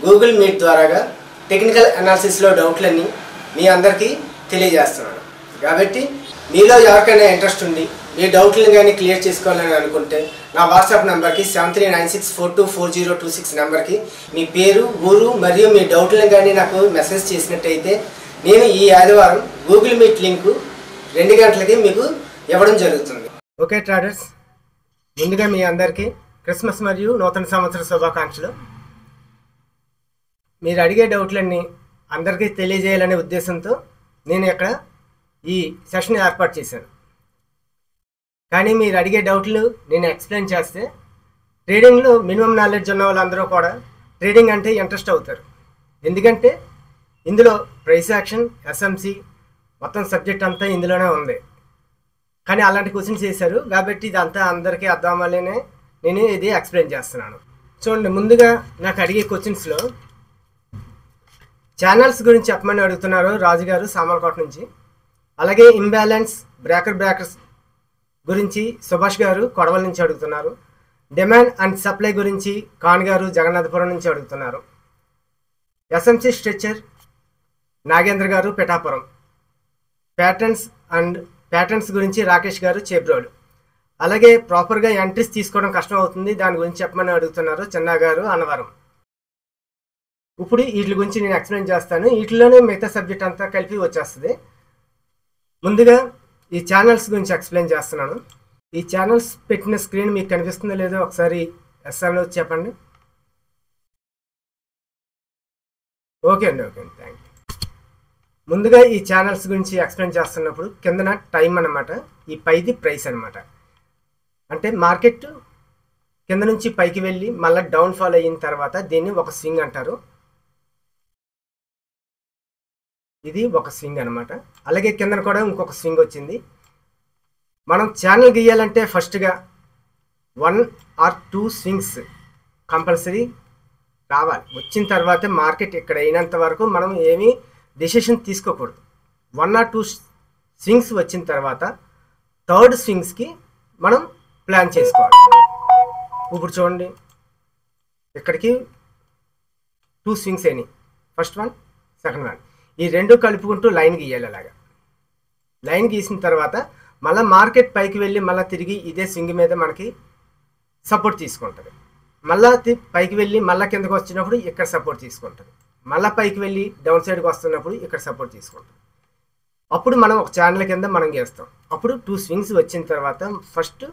Google meet ద్వారాగా technical అనాలిసిస్లో డౌట్లన్నీ మీ అందరికీ తెలియజేస్తున్నాను. కాబట్టి మీలో ఎవరికైనా ఇంట్రెస్ట్ ఉండి మీ డౌట్లను కానీ క్లియర్ చేసుకోవాలని అనుకుంటే నా వాట్సాప్ నెంబర్కి 7396424026 నెంబర్కి మీ పేరు, ఊరు మరియు మీ డౌట్లను కానీ నాకు మెసేజ్ చేసినట్టయితే నేను ఈ ఆదివారం గూగుల్ మీట్ లింకు 2 గంటలకి మీకు ఇవ్వడం జరుగుతుంది. ఓకే ట్రేడర్స్, ముందుగా మీ అందరికీ క్రిస్మస్ మరియు నూతన సంవత్సర శుభాకాంక్షలు. మీరు అడిగే డౌట్లన్నీ అందరికీ తెలియజేయాలనే ఉద్దేశంతో నేను ఇక్కడ ఈ సెషన్ ఏర్పాటు చేశాను. కానీ మీరు అడిగే డౌట్లు నేను ఎక్స్ప్లెయిన్ చేస్తే ట్రేడింగ్లో మినిమం నాలెడ్జ్ ఉన్న వాళ్ళందరూ కూడా ట్రేడింగ్ అంటే ఇంట్రెస్ట్ అవుతారు. ఎందుకంటే ఇందులో ప్రైస్ యాక్షన్, ఎస్ఎంసి మొత్తం సబ్జెక్ట్ అంతా ఇందులోనే ఉంది. కానీ అలాంటి క్వశ్చన్స్ చేశారు కాబట్టి ఇదంతా అందరికీ అర్థం అవ్వాలనే నేను ఇది ఎక్స్ప్లెయిన్ చేస్తున్నాను. చూడండి, ముందుగా నాకు అడిగే క్వశ్చన్స్లో ఛానల్స్ గురించి చెప్పమని అడుగుతున్నారు రాజుగారు సామర్లకోట నుంచి. అలాగే ఇంబ్యాలెన్స్ బ్రేకర్స్ గురించి సుభాష్ గారు కొడవల నుంచి అడుగుతున్నారు. డిమాండ్ అండ్ సప్లై గురించి ఖాన్ గారు జగన్నాథపురం నుంచి అడుగుతున్నారు. ఎస్ఎంసి స్ట్రక్చర్ నాగేంద్ర గారు పిఠాపురం. ప్యాటర్న్స్ గురించి రాకేష్ గారు చేబ్రోలు. అలాగే ప్రాపర్గా ఎంట్రీస్ తీసుకోవడం కష్టం అవుతుంది, దాని గురించి చెప్పమని అడుగుతున్నారు చిన్న గారు అన్నవరం. ఇప్పుడు వీటి గురించి నేను ఎక్స్ప్లెయిన్ చేస్తాను. వీటిలోనే మిగతా సబ్జెక్ట్ అంతా కలిపి వచ్చేస్తుంది. ముందుగా ఈ ఛానల్స్ గురించి ఎక్స్ప్లెయిన్ చేస్తున్నాను. ఈ ఛానల్స్ పెట్టిన స్క్రీన్ మీకు కనిపిస్తుందో లేదో ఒకసారి ఎస్ఆర్లో చెప్పండి. ఓకే అండి, థ్యాంక్ యూ. ముందుగా ఈ ఛానల్స్ గురించి ఎక్స్ప్లెయిన్ చేస్తున్నప్పుడు కిందన టైం అన్నమాట, ఈ పైది ప్రైస్ అనమాట. అంటే మార్కెట్ కింద నుంచి పైకి వెళ్ళి మళ్ళీ డౌన్ ఫాల్ అయిన తర్వాత దీన్ని ఒక స్వింగ్ అంటారు. ఇది ఒక స్వింగ్ అనమాట. అలాగే కిందన కూడా ఇంకొక స్వింగ్ వచ్చింది. మనం ఛానల్ గీయాలంటే ఫస్ట్గా 1 or 2 స్వింగ్స్ కంపల్సరీ రావాలి. వచ్చిన తర్వాత మార్కెట్ ఇక్కడ అయినంత వరకు మనం ఏమీ డెసిషన్ తీసుకోకూడదు. 1 or 2 స్వింగ్స్ వచ్చిన తర్వాత థర్డ్ స్వింగ్స్కి మనం ప్లాన్ చేసుకోవాలి. ఇప్పుడు చూడండి, ఇక్కడికి 2 స్వింగ్స్ అయినాయి, ఫస్ట్ వన్, సెకండ్ వన్. ఈ రెండు కలుపుకుంటూ లైన్ గీయాలి. అలాగా లైన్ గీసిన తర్వాత మళ్ళీ మార్కెట్ పైకి వెళ్ళి మళ్ళీ తిరిగి ఇదే స్వింగ్ మీద మనకి సపోర్ట్ తీసుకుంటుంది. మళ్ళీ పైకి వెళ్ళి మళ్ళీ కిందకు వచ్చినప్పుడు ఇక్కడ సపోర్ట్ తీసుకుంటుంది. మళ్ళీ పైకి వెళ్ళి డౌన్ సైడ్కి వస్తున్నప్పుడు ఇక్కడ సపోర్ట్ తీసుకుంటుంది. అప్పుడు మనం ఒక ఛానల్ కింద మనం గీస్తాం. అప్పుడు 2 స్వింగ్స్ వచ్చిన తర్వాత ఫస్ట్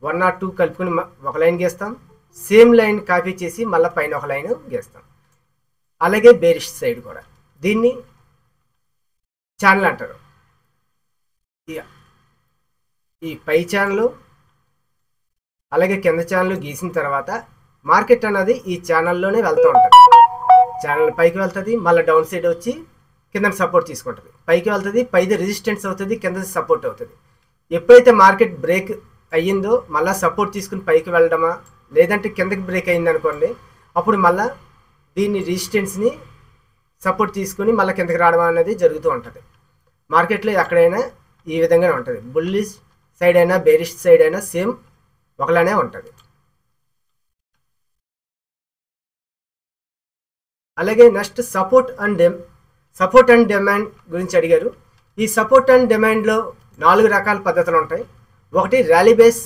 1 or 2 కలుపుకుని ఒక లైన్ గీస్తాం. సేమ్ లైన్ కాపీ చేసి మళ్ళీ పైన ఒక లైన్ గీస్తాం. అలాగే బేరిష్ సైడ్ కూడా దీన్ని ఛానల్ అంటారు. ఈ పై ఛానల్ అలాగే కింద ఛానల్ గీసిన తర్వాత మార్కెట్ అన్నది ఈ ఛానల్లోనే వెళ్తూ ఉంటుంది. ఛానల్ పైకి వెళ్తుంది, మళ్ళీ డౌన్ సైడ్ వచ్చి కింద సపోర్ట్ తీసుకుంటుంది. పైకి వెళ్తుంది, పైది రెసిస్టెన్స్ అవుతుంది, కింద సపోర్ట్ అవుతుంది. ఎప్పుడైతే మార్కెట్ బ్రేక్ అయ్యిందో మళ్ళీ సపోర్ట్ తీసుకుని పైకి వెళ్ళడమా, లేదంటే కిందకి బ్రేక్ అయింది అనుకోండి, అప్పుడు మళ్ళీ దీన్ని రెసిస్టెన్స్ని సపోర్ట్ తీసుకుని మళ్ళీ కిందకి రావడం అనేది జరుగుతూ ఉంటుంది. మార్కెట్లో ఎక్కడైనా ఈ విధంగానే ఉంటుంది. బుల్లిష్ సైడ్ అయినా బేరిష్ సైడ్ అయినా సేమ్ ఒకలానే ఉంటుంది. అలాగే నెక్స్ట్ సపోర్ట్ అండ్ డిమాండ్ గురించి అడిగారు. ఈ సపోర్ట్ అండ్ డిమాండ్లో 4 రకాల పద్ధతులు ఉంటాయి. ఒకటి rally base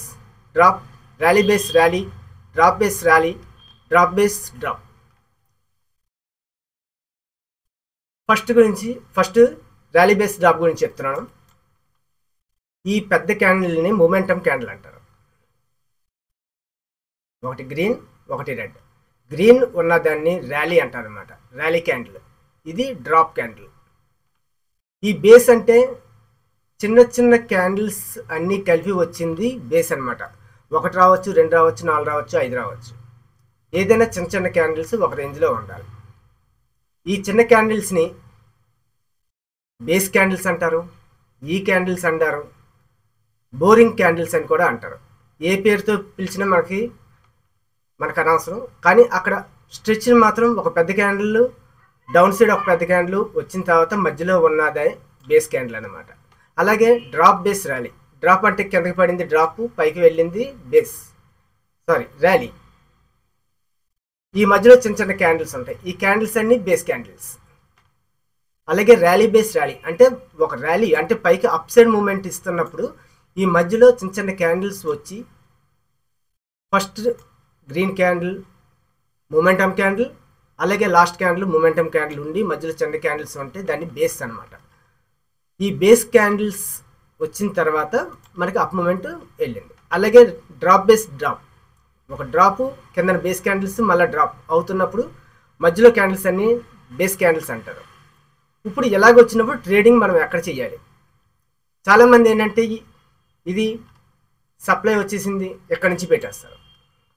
drop, rally base rally, drop base rally, drop base drop. First rally base drop గురించి చెప్తున్నాను. ఈ పెద్ద క్యాండిల్ని మొమెంటం క్యాండిల్ అంటారు. ఒకటి గ్రీన్, ఒకటి రెడ్. గ్రీన్ ఉన్నదాన్ని ర్యాలీ అంటారు అన్నమాట, ర్యాలీ క్యాండిల్. ఇది డ్రాప్ క్యాండిల్. ఈ బేస్ అంటే చిన్న చిన్న క్యాండిల్స్ అన్నీ కలిపి వచ్చింది బేస్ అనమాట. 1 రావచ్చు, 2 రావచ్చు, 4 రావచ్చు, 5 రావచ్చు. ఏదైనా చిన్న చిన్న క్యాండిల్స్ ఒక రేంజ్లో ఉండాలి. ఈ చిన్న క్యాండిల్స్ని బేస్ క్యాండిల్స్ అంటారు, ఈ క్యాండిల్స్ అంటారు, బోరింగ్ క్యాండిల్స్ అని కూడా అంటారు. ఏ పేరుతో పిలిచినా మనకు అనవసరం. కానీ అక్కడ స్ట్రెచ్ మాత్రం ఒక పెద్ద క్యాండిల్, డౌన్ సైడ్ ఒక పెద్ద క్యాండిల్ వచ్చిన తర్వాత మధ్యలో ఉన్నదే బేస్ క్యాండిల్ అనమాట. అలాగే డ్రాప్ బేస్ ర్యాలీ. డ్రాప్ అంటే కిందకి పడింది డ్రాప్, పైకి వెళ్ళింది ర్యాలీ. ఈ మధ్యలో చిన్న చిన్న క్యాండిల్స్ ఉంటాయి. ఈ క్యాండిల్స్ అన్ని బేస్ క్యాండిల్స్. అలాగే ర్యాలీ బేస్ ర్యాలీ అంటే ఒక ర్యాలీ అంటే పైకి అప్ సైడ్ మూమెంట్ ఇస్తున్నప్పుడు ఈ మధ్యలో చిన్న చిన్న క్యాండిల్స్ వచ్చి first green candle momentum candle, అలాగే లాస్ట్ క్యాండిల్ మొమెంటమ్ క్యాండిల్ ఉండి మధ్యలో చిన్న క్యాండిల్స్ ఉంటే దాన్ని బేస్ అనమాట. ఈ బేస్ క్యాండిల్స్ వచ్చిన తర్వాత మనకి అప్ మూమెంట్ వెళ్ళింది. అలాగే డ్రాప్ బేస్ డ్రాప్, ఒక డ్రాప్ కింద బేస్ క్యాండిల్స్ మళ్ళీ డ్రాప్ అవుతున్నప్పుడు మధ్యలో క్యాండిల్స్ అన్ని బేస్ క్యాండిల్స్ అంటారు. ఇప్పుడు ఎలాగొచ్చినప్పుడు ట్రేడింగ్ మనం ఎక్కడ చేయాలి? చాలామంది ఏంటంటే ఇది సప్లై వచ్చేసింది ఎక్కడి నుంచి పెట్టేస్తారు.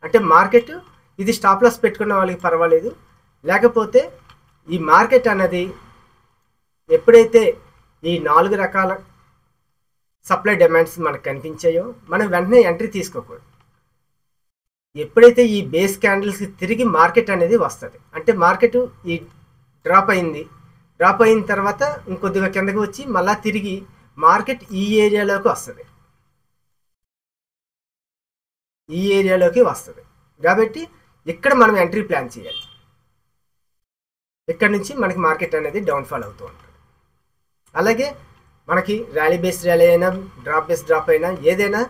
అంటే మార్కెట్ ఇది స్టాప్ లాస్ పెట్టుకున్న వాళ్ళకి పర్వాలేదు, లేకపోతే ఈ మార్కెట్ అన్నది ఎప్పుడైతే ఈ 4 రకాల సప్లై డిమాండ్స్ మనకు కనిపించాయో మనం వెంటనే ఎంట్రీ తీసుకోకూడదు. ఎప్పుడైతే ఈ బేస్ క్యాండిల్స్కి తిరిగి మార్కెట్ అనేది వస్తుంది, అంటే మార్కెట్ ఈ డ్రాప్ అయిన తర్వాత ఇంకొద్దిగా కిందకి వచ్చి మళ్ళీ తిరిగి మార్కెట్ ఈ ఏరియాలోకి వస్తుంది. కాబట్టి ఇక్కడ మనం ఎంట్రీ ప్లాన్ చేయాలి. ఇక్కడ నుంచి మనకి మార్కెట్ అనేది డౌన్ఫాల్ అవుతూ ఉంటుంది. అలాగే మనకి ర్యాలీ బేస్ ర్యాలీ అయినా డ్రాప్ బేస్ డ్రాప్ అయినా ఏదైనా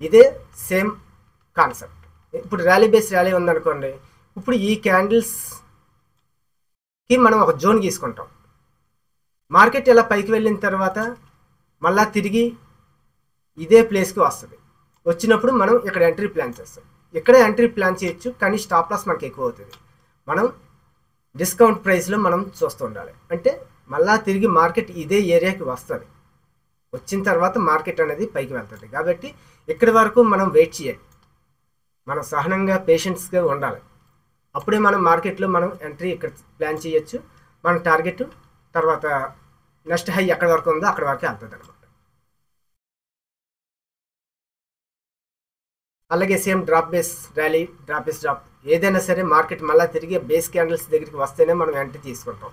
ఇదే సేమ్ కాన్సెప్ట్. ఇప్పుడు ర్యాలీ బేస్ ర్యాలీ ఉందనుకోండి, ఇప్పుడు ఈ క్యాండిల్స్కి మనం ఒక జోన్ గీసుకుంటాం. మార్కెట్ ఇలా పైకి వెళ్ళిన తర్వాత మళ్ళీ తిరిగి ఇదే ప్లేస్కి వస్తుంది. వచ్చినప్పుడు మనం ఇక్కడ ఎంట్రీ ప్లాన్ చేస్తాం. ఇక్కడ ఎంట్రీ ప్లాన్ చేయొచ్చు, కానీ స్టాప్ లాస్ మనకి ఎక్కువ అవుతుంది. మనం డిస్కౌంట్ ప్రైస్లో మనం చూస్తూ ఉండాలి. అంటే మళ్ళీ తిరిగి మార్కెట్ ఇదే ఏరియాకి వస్తుంది. వచ్చిన తర్వాత మార్కెట్ అనేది పైకి వెళ్తుంది. కాబట్టి ఇక్కడి వరకు మనం వెయిట్ చేయాలి. మనం సహనంగా పేషెన్స్గా ఉండాలి. అప్పుడే మనం మార్కెట్లో మనం ఎంట్రీ ఇక్కడ ప్లాన్ చేయొచ్చు. మన టార్గెట్ తర్వాత నెక్స్ట్ హై ఎక్కడి వరకు ఉందో అక్కడి వరకే వెళ్తుంది అనమాట. అలాగే same drop base rally drop base drop ఏదైనా సరే మార్కెట్ మళ్ళీ తిరిగి బేస్ క్యాండిల్స్ దగ్గరికి వస్తేనే మనం ఎంట్రీ తీసుకుంటాం.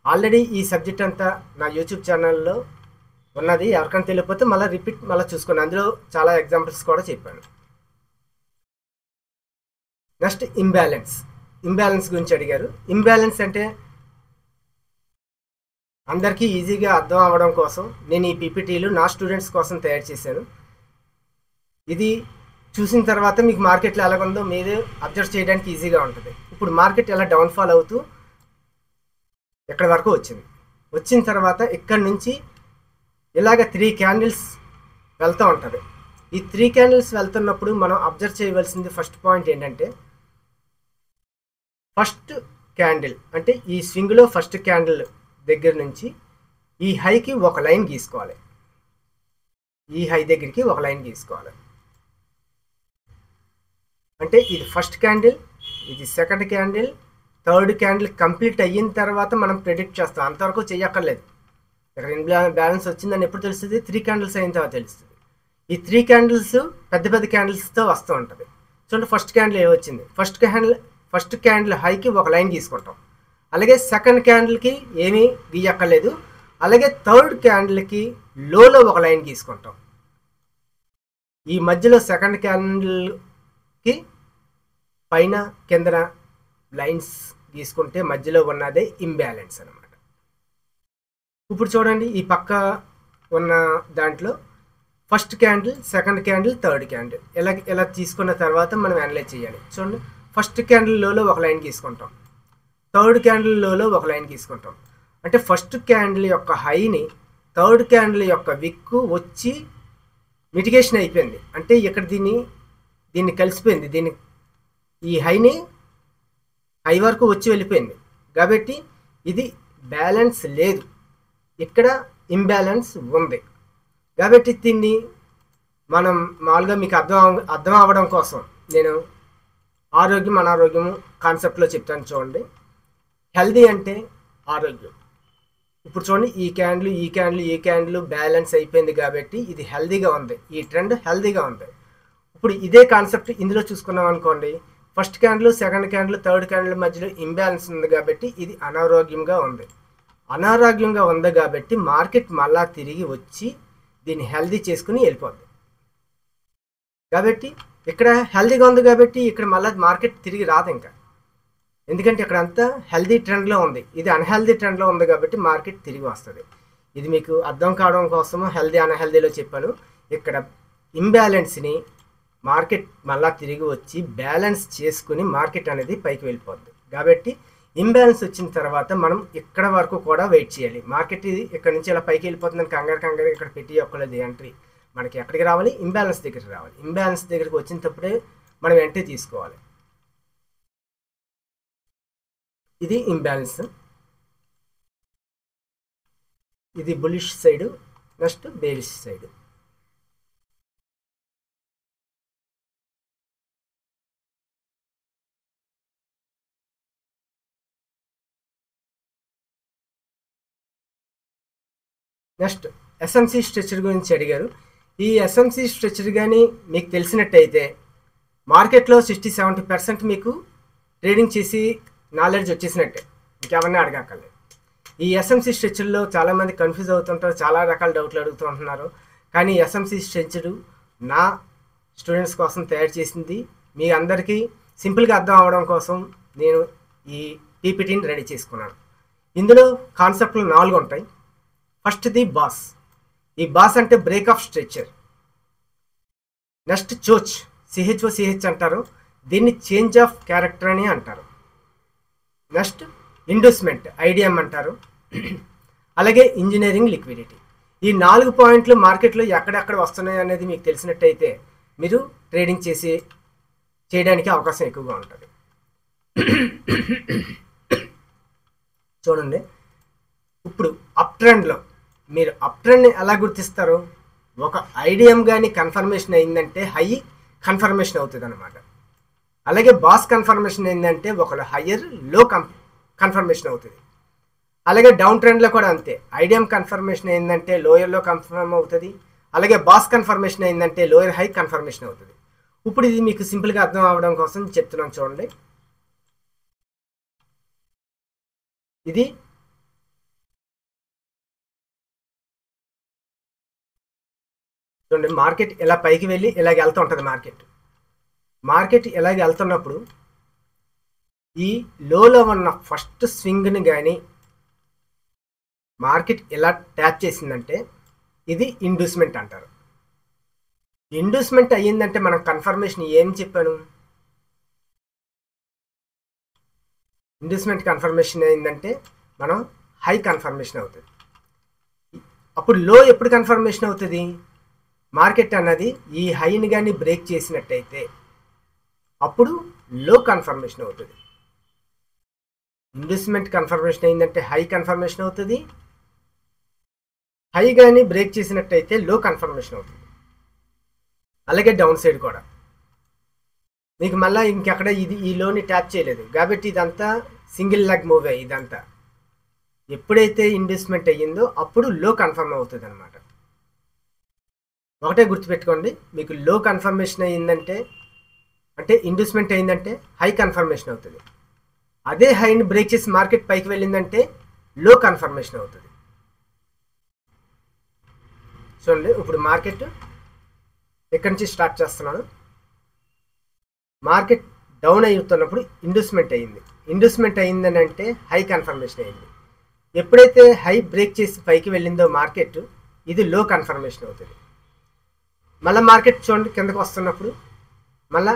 ఆల్రెడీ ఈ సబ్జెక్ట్ అంతా నా యూట్యూబ్ ఛానల్లో ఉన్నది. ఎవరికైనా తెలియకపోతే మళ్ళీ చూసుకోండి. అందులో చాలా ఎగ్జాంపుల్స్ కూడా చెప్పాను. నెక్స్ట్ ఇంబ్యాలెన్స్ గురించి అడిగారు. ఇంబ్యాలెన్స్ అంటే అందరికీ ఈజీగా అర్థం అవ్వడం కోసం నేను ఈ పీపీటీలు నా స్టూడెంట్స్ కోసం తయారు చేశాను. ఇది చూసిన తర్వాత మీకు మార్కెట్లో ఎలాగుందో మీరే అబ్జర్వ్ చేయడానికి ఈజీగా ఉంటుంది. ఇప్పుడు మార్కెట్ ఎలా డౌన్ఫాల్ అవుతూ ఎక్కడి వరకు వచ్చిన తర్వాత ఇక్కడ నుంచి ఇలాగ 3 క్యాండిల్స్ వెళ్తూ ఉంటుంది. ఈ 3 క్యాండిల్స్ వెళ్తున్నప్పుడు మనం అబ్జర్వ్ చేయవలసింది ఫస్ట్ పాయింట్ ఏంటంటే, ఫస్ట్ క్యాండిల్ అంటే ఈ స్వింగ్లో ఫస్ట్ క్యాండిల్ దగ్గర నుంచి ఈ హైకి ఒక లైన్ గీసుకోవాలి. ఈ హై దగ్గరికి ఒక లైన్ గీసుకోవాలి. అంటే ఇది ఫస్ట్ క్యాండిల్, ఇది second candle, third candle complete అయిన తర్వాత మనం ప్రెడిక్ట్ చేస్తాం. అంతవరకు చేయక్కర్లేదు. ఇక్కడ బ్యాలెన్స్ వచ్చిందని ఎప్పుడు తెలుస్తుంది? 3 క్యాండిల్స్ అయిన తర్వాత తెలుస్తుంది. ఈ 3 క్యాండిల్స్ పెద్ద క్యాండిల్స్తో వస్తూ ఉంటుంది. చూడండి ఫస్ట్ క్యాండిల్ ఏమొచ్చింది? ఫస్ట్ క్యాండిల్ హైకి ఒక లైన్ గీసుకుంటాం. అలాగే సెకండ్ క్యాండిల్కి ఏమీ గీయక్కర్లేదు. అలాగే థర్డ్ క్యాండిల్కి లోలో ఒక లైన్ గీసుకుంటాం. ఈ మధ్యలో సెకండ్ క్యాండిల్కి పైన కిందన లైన్స్ గీసుకుంటే మధ్యలో ఉన్నదే ఇంబ్యాలెన్స్ అనమాట. ఇప్పుడు చూడండి ఈ పక్క ఉన్న దాంట్లో first candle, second candle, third candle ఇలా తీసుకున్న తర్వాత మనం అనలైజ్ చేయాలి. చూడండి ఫస్ట్ క్యాండిల్ లోలో ఒక లైన్ గీసుకుంటాం, థర్డ్ క్యాండిల్ లోలో ఒక లైన్ గీసుకుంటాం. అంటే ఫస్ట్ క్యాండిల్ యొక్క హైని థర్డ్ క్యాండిల్ యొక్క విక్కు వచ్చి మిటిగేషన్ అయిపోయింది. అంటే ఇక్కడ దీన్ని కలిసిపోయింది. ఈ హైని హై వరకు వచ్చి వెళ్ళిపోయింది. కాబట్టి ఇది బ్యాలెన్స్ లేదు, ఇక్కడ ఇంబ్యాలెన్స్ ఉంది. కాబట్టి దీన్ని మనం మామూలుగా మీకు అర్థం అవ్వడం కోసం నేను ఆరోగ్యం అనారోగ్యము కాన్సెప్ట్లో చెప్తాను. చూడండి, హెల్దీ అంటే ఆరోగ్యం. ఇప్పుడు చూడండి ఈ క్యాండిల్ బ్యాలెన్స్ అయిపోయింది కాబట్టి ఇది హెల్దీగా ఉంది, ఈ ట్రెండ్ హెల్దీగా ఉంది. ఇప్పుడు ఇదే కాన్సెప్ట్ ఇందులో చూసుకున్నాం అనుకోండి, first candle, second candle, third candle మధ్యలో ఇంబ్యాలెన్స్ ఉంది కాబట్టి ఇది అనారోగ్యంగా ఉంది. అనారోగ్యంగా ఉంది కాబట్టి మార్కెట్ మళ్ళా తిరిగి వచ్చి దీన్ని హెల్దీ చేసుకుని వెళ్ళిపోద్ది. కాబట్టి ఇక్కడ హెల్దీగా ఉంది కాబట్టి ఇక్కడ మళ్ళీ మార్కెట్ తిరిగి రాదు. ఇంకా ఎందుకంటే ఇక్కడ అంతా హెల్దీ ట్రెండ్లో ఉంది, ఇది అన్హెల్దీ ట్రెండ్లో ఉంది కాబట్టి మార్కెట్ తిరిగి వస్తుంది. ఇది మీకు అర్థం కావడం కోసము హెల్దీ అన్హెల్దీలో చెప్పాను. ఇక్కడ ఇంబ్యాలెన్స్ని మార్కెట్ మళ్ళా తిరిగి వచ్చి బ్యాలెన్స్ చేసుకుని మార్కెట్ అనేది పైకి వెళ్ళిపోద్ది. కాబట్టి ఇంబ్యాలెన్స్ వచ్చిన తర్వాత మనం ఇక్కడ వరకు కూడా వెయిట్ చేయాలి. మార్కెట్ ఇది ఇక్కడ నుంచి ఇలా పైకి వెళ్ళిపోతుందని కంగారు ఇక్కడ పెట్టి ఒక్కలేదు ఎంట్రీ. మనకి ఎక్కడికి రావాలి? ఇంబ్యాలెన్స్ దగ్గరికి రావాలి. ఇంబ్యాలెన్స్ దగ్గరికి వచ్చినప్పుడే మనం ఎంట్రీ తీసుకోవాలి. ఇది ఇంబ్యాలెన్స్, ఇది bullish side, next bearish side. Next SMC structure గురించి అడిగారు. ఈ ఎస్ఎంసి స్ట్రక్చర్ కానీ మీకు తెలిసినట్టయితే మార్కెట్లో 60-70% మీకు ట్రేడింగ్ చేసి నాలెడ్జ్ వచ్చేసినట్టే, ఇంకెవరిని అడగక్కర్లేదు. ఈ ఎస్ఎంసి స్ట్రక్చర్లో చాలామంది కన్ఫ్యూజ్ అవుతుంటారు, చాలా రకాల డౌట్లు అడుగుతూ ఉంటున్నారు. కానీ ఎస్ఎంసి స్ట్రక్చర్ నా స్టూడెంట్స్ కోసం తయారు చేసింది, మీ అందరికీ సింపుల్గా అర్థం అవడం కోసం నేను ఈ పీపీటీని రెడీ చేసుకున్నాను. ఇందులో కాన్సెప్ట్లు 4 ఉంటాయి. ఫస్ట్ది బాస్. ఈ బాస్ అంటే break of structure. Next CHoCH, C H అంటారు, దీన్ని చేంజ్ ఆఫ్ క్యారెక్టర్ అని అంటారు. నెక్స్ట్ ఇండస్మెంట్, ఐడిఎం అంటారు. అలాగే ఇంజనీరింగ్ లిక్విడిటీ. ఈ 4 పాయింట్లు మార్కెట్లో ఎక్కడెక్కడ వస్తున్నాయి అనేది మీకు తెలిసినట్టయితే మీరు ట్రేడింగ్ చేయడానికి అవకాశం ఎక్కువగా ఉంటుంది. చూడండి, ఇప్పుడు అప్ ట్రెండ్లో మీరు అప్ ట్రెండ్ని ఎలా గుర్తిస్తారు? ఒక ఐడిఎం కానీ కన్ఫర్మేషన్ అయిందంటే హై కన్ఫర్మేషన్ అవుతుంది అనమాట. అలాగే బాస్ కన్ఫర్మేషన్ అయిందంటే ఒక హయ్యర్ లో కన్ఫర్మేషన్ అవుతుంది. అలాగే డౌన్ ట్రెండ్లో కూడా అంతే, ఐడిఎం కన్ఫర్మేషన్ అయిందంటే లోయర్లో కన్ఫర్మ్ అవుతుంది. అలాగే బాస్ కన్ఫర్మేషన్ అయిందంటే లోయర్ హై కన్ఫర్మేషన్ అవుతుంది. ఇప్పుడు ఇది మీకు సింపుల్గా అర్థం అవ్వడం కోసం చెప్తున్నాను. చూడండి, ఇది చూడండి, మార్కెట్ ఇలా పైకి వెళ్ళి ఇలాగ వెళ్తూ ఉంటుంది. మార్కెట్ ఇలాగ వెళ్తున్నప్పుడు ఈ లోలో ఉన్న ఫస్ట్ స్వింగ్ని కానీ మార్కెట్ ఇలా ట్యాప్ చేసిందంటే ఇది ఇండ్యూస్మెంట్ అంటారు. ఇండ్యూస్మెంట్ అయ్యిందంటే మనం కన్ఫర్మేషన్ ఏం చెప్పాను? ఇండ్యూస్మెంట్ కన్ఫర్మేషన్ అయిందంటే మనం హై కన్ఫర్మేషన్ అవుతుంది. అప్పుడు లో ఎప్పుడు కన్ఫర్మేషన్ అవుతుంది? మార్కెట్ అన్నది ఈ హైని కానీ బ్రేక్ చేసినట్టయితే అప్పుడు లో కన్ఫర్మేషన్ అవుతుంది. ఇండ్యూస్మెంట్ కన్ఫర్మేషన్ అయిందంటే హై కన్ఫర్మేషన్ అవుతుంది. హై కానీ బ్రేక్ చేసినట్టయితే లో కన్ఫర్మేషన్ అవుతుంది. అలాగే డౌన్ సైడ్ కూడా మీకు మళ్ళీ ఇంకెక్కడ ఈ లోని ట్యాప్ చేయలేదు కాబట్టి ఇదంతా సింగిల్ లెగ్ మూవ్ అయ్యి ఇదంతా ఎప్పుడైతే ఇండ్యూస్మెంట్ అయ్యిందో అప్పుడు లో కన్ఫర్మ్ అవుతుంది అనమాట. ఒకటే గుర్తుపెట్టుకోండి, మీకు లో కన్ఫర్మేషన్ అయ్యిందంటే అంటే ఇండ్యూస్మెంట్ అయిందంటే హై కన్ఫర్మేషన్ అవుతుంది. అదే హైని బ్రేక్ చేసి మార్కెట్ పైకి వెళ్ళిందంటే లో కన్ఫర్మేషన్ అవుతుంది. చూడండి, ఇప్పుడు మార్కెట్ ఎక్కడి నుంచి స్టార్ట్ చేస్తున్నాను. మార్కెట్ డౌన్ అవుతున్నప్పుడు ఇండ్యూస్మెంట్ అయ్యింది. ఇండ్యూస్మెంట్ అయ్యిందని అంటే హై కన్ఫర్మేషన్ అయ్యింది. ఎప్పుడైతే హై బ్రేక్ చేసి పైకి వెళ్ళిందో మార్కెట్ ఇది లో కన్ఫర్మేషన్ అవుతుంది. మళ్ళీ మార్కెట్ చూడండి కిందకు వస్తున్నప్పుడు మళ్ళీ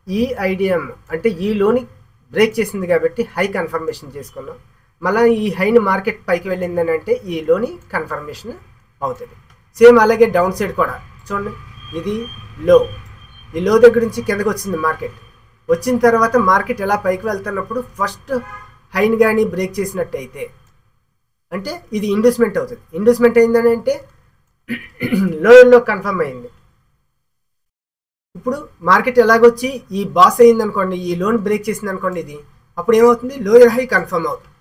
ఈ ఐడిఎం అంటే ఈ లోని బ్రేక్ చేసింది కాబట్టి హై కన్ఫర్మేషన్ చేసుకున్నాం. మళ్ళీ ఈ హైని మార్కెట్ పైకి వెళ్ళిందని అంటే ఈ లోని కన్ఫర్మేషన్ అవుతుంది. సేమ్ అలాగే డౌన్ సైడ్ కూడా చూడండి, ఇది లో, ఈ లో దగ్గర నుంచి కిందకు వచ్చింది మార్కెట్. వచ్చిన తర్వాత మార్కెట్ ఎలా పైకి వెళ్తున్నప్పుడు ఫస్ట్ హైని కానీ బ్రేక్ చేసినట్టయితే అంటే ఇది ఇండ్యూస్మెంట్ అవుతుంది. ఇండ్యూస్మెంట్ అయిందని అంటే లోయర్లో కన్ఫర్మ్ అయింది. ఇప్పుడు మార్కెట్ ఎలాగొచ్చి ఈ బాస్ అయింది అనుకోండి, ఈ లోన్ బ్రేక్ చేసింది అనుకోండి, ఇది అప్పుడు ఏమవుతుంది? లోయర్ హై కన్ఫర్మ్ అవుతుంది.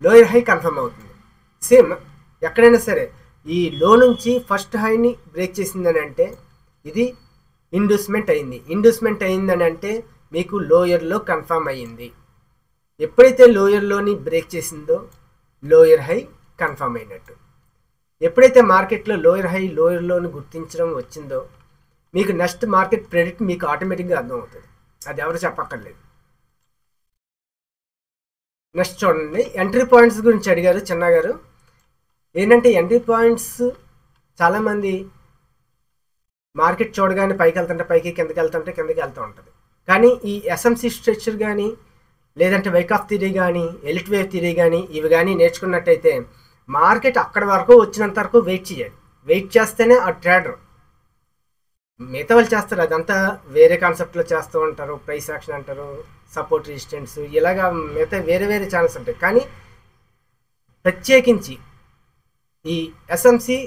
లోయర్ హై కన్ఫర్మ్ అవుతుంది. సేమ్ ఎక్కడైనా సరే ఈ లో నుంచి ఫస్ట్ హైని బ్రేక్ చేసిందని అంటే ఇది ఇండ్యూస్మెంట్ అయింది. ఇండ్యూస్మెంట్ అయిందని అంటే మీకు లోయర్లో కన్ఫర్మ్ అయ్యింది. ఎప్పుడైతే లోయర్లోని బ్రేక్ చేసిందో లోయర్ హై కన్ఫర్మ్ అయినట్టు. ఎప్పుడైతే మార్కెట్లో లోయర్ హై లోయర్లోని గుర్తించడం వచ్చిందో మీకు నెక్స్ట్ మార్కెట్ ప్రెడిక్ట్ మీకు ఆటోమేటిక్గా అర్థమవుతుంది. అది ఎవరు చెప్పక్కర్లేదు. నెక్స్ట్ చూడండి, ఎంట్రీ పాయింట్స్ గురించి అడిగారు చిన్న గారు. ఏంటంటే ఎంట్రీ పాయింట్స్ చాలామంది మార్కెట్ చూడగానే పైకి వెళ్తుంటే పైకి, కిందకి వెళ్తుంటే కిందకి వెళ్తూ ఉంటుంది. కానీ ఈ ఎస్ఎంసి స్ట్రక్చర్ కానీ, లేదంటే వైకాఫ్ థియరీ కానీ, ఎలిట్ వేవ్ థియరీ కానీ, ఇవి కానీ నేర్చుకున్నట్టయితే మార్కెట్ అక్కడి వరకు వచ్చినంత వరకు వెయిట్ చేయాలి. వెయిట్ చేస్తేనే ఆ ట్రేడర్. మిగతా వాళ్ళు చేస్తారు, అదంతా వేరే కాన్సెప్ట్లో చేస్తూ ఉంటారు. ప్రైస్ యాక్షన్ అంటారు, సపోర్ట్ రెసిస్టెన్స్, ఇలాగా మిగతా వేరే వేరే ఛానల్స్ ఉంటాయి. కానీ ప్రత్యేకించి ఈ SMC,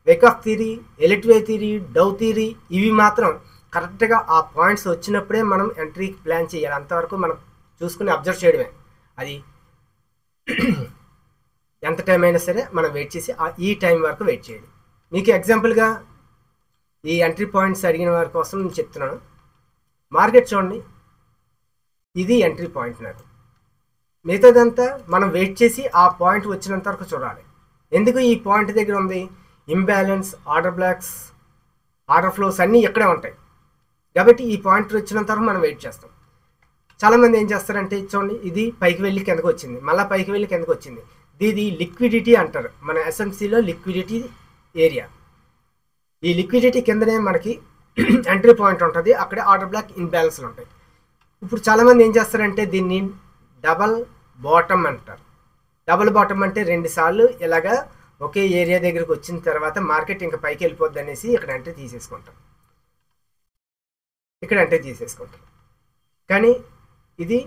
Wyckoff theory, Elliott wave theory, Dow theory, ఇవి మాత్రం కరెక్ట్గా ఆ పాయింట్స్ వచ్చినప్పుడే మనం ఎంట్రీ ప్లాన్ చేయాలి. అంతవరకు మనం చూసుకుని అబ్జర్వ్ చేయడమే. అది ఎంత టైం అయినా సరే మనం వెయిట్ చేసి ఈ టైం వరకు వెయిట్ చేయాలి. మీకు ఎగ్జాంపుల్గా ఈ ఎంట్రీ పాయింట్స్ అడిగిన వారి కోసం నేను చెప్తున్నాను. మార్కెట్ చూడండి, ఇది ఎంట్రీ పాయింట్. నాకు మిగతాదంతా మనం వెయిట్ చేసి ఆ పాయింట్ వచ్చినంత వరకు చూడాలి. ఎందుకు ఈ పాయింట్ దగ్గర ఉంది? Imbalance, order blocks, order flows అన్నీ ఇక్కడే ఉంటాయి. కాబట్టి ఈ పాయింట్ వచ్చినంత వరకు మనం వెయిట్ చేస్తాం. చాలామంది ఏం చేస్తారంటే చూడండి, ఇది పైకి వెళ్ళి కిందకు వచ్చింది, మళ్ళీ పైకి వెళ్ళి కిందకు వచ్చింది. ఇది లిక్విడిటీ అంటారు మన ఎస్ఎంసీలో, లిక్విడిటీ ఏరియా. ఈ లిక్విడిటీ కిందనే మనకి ఎంట్రీ పాయింట్ ఉంటుంది, అక్కడే ఆర్డర్ బ్లాక్ ఇన్బ్యాలెన్స్లు ఉంటాయి. ఇప్పుడు చాలామంది ఏం చేస్తారంటే దీన్ని డబల్ బాటమ్ అంటారు. డబుల్ బాటమ్ అంటే 2 సార్లు ఇలాగా ఒకే ఏరియా దగ్గరికి వచ్చిన తర్వాత మార్కెట్ ఇంకా పైకి వెళ్ళిపోద్ది అనేసి ఇక్కడ ఎంట్రీ తీసేసుకుంటాం. కానీ ఇది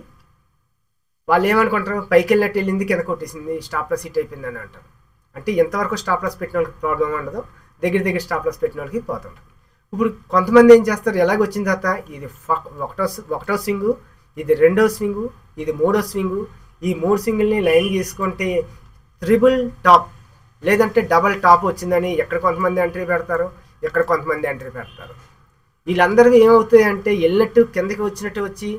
వాళ్ళు ఏమనుకుంటారు, పైకి వెళ్ళినట్టు వెళ్ళింది, కింద కొట్టేసింది, స్టాప్ లాస్ హిట్ అయిపోయిందని అంటారు. అంటే ఎంతవరకు స్టాప్ లాస్ పెట్టిన వాళ్ళకి ప్రాబ్లం ఉండదు, దగ్గర స్టాప్ లాస్ పెట్టిన వాళ్ళకి పోతుంది. ఇప్పుడు కొంతమంది ఏం చేస్తారు, ఎలాగ వచ్చిన తర్వాత ఇది ఒకటో స్వింగు, ఇది రెండో స్వింగు, ఇది మూడో స్వింగు, ఈ 3 స్వింగుల్ని లైన్ గీసుకుంటే ట్రిపుల్ టాప్ లేదంటే డబల్ టాప్ వచ్చిందని ఎక్కడ కొంతమంది ఎంట్రీ పెడతారు, ఎక్కడ కొంతమంది ఎంట్రీ పెడతారు. వీళ్ళందరివి ఏమవుతాయి అంటే వెళ్ళినట్టు కిందకి వచ్చినట్టు వచ్చి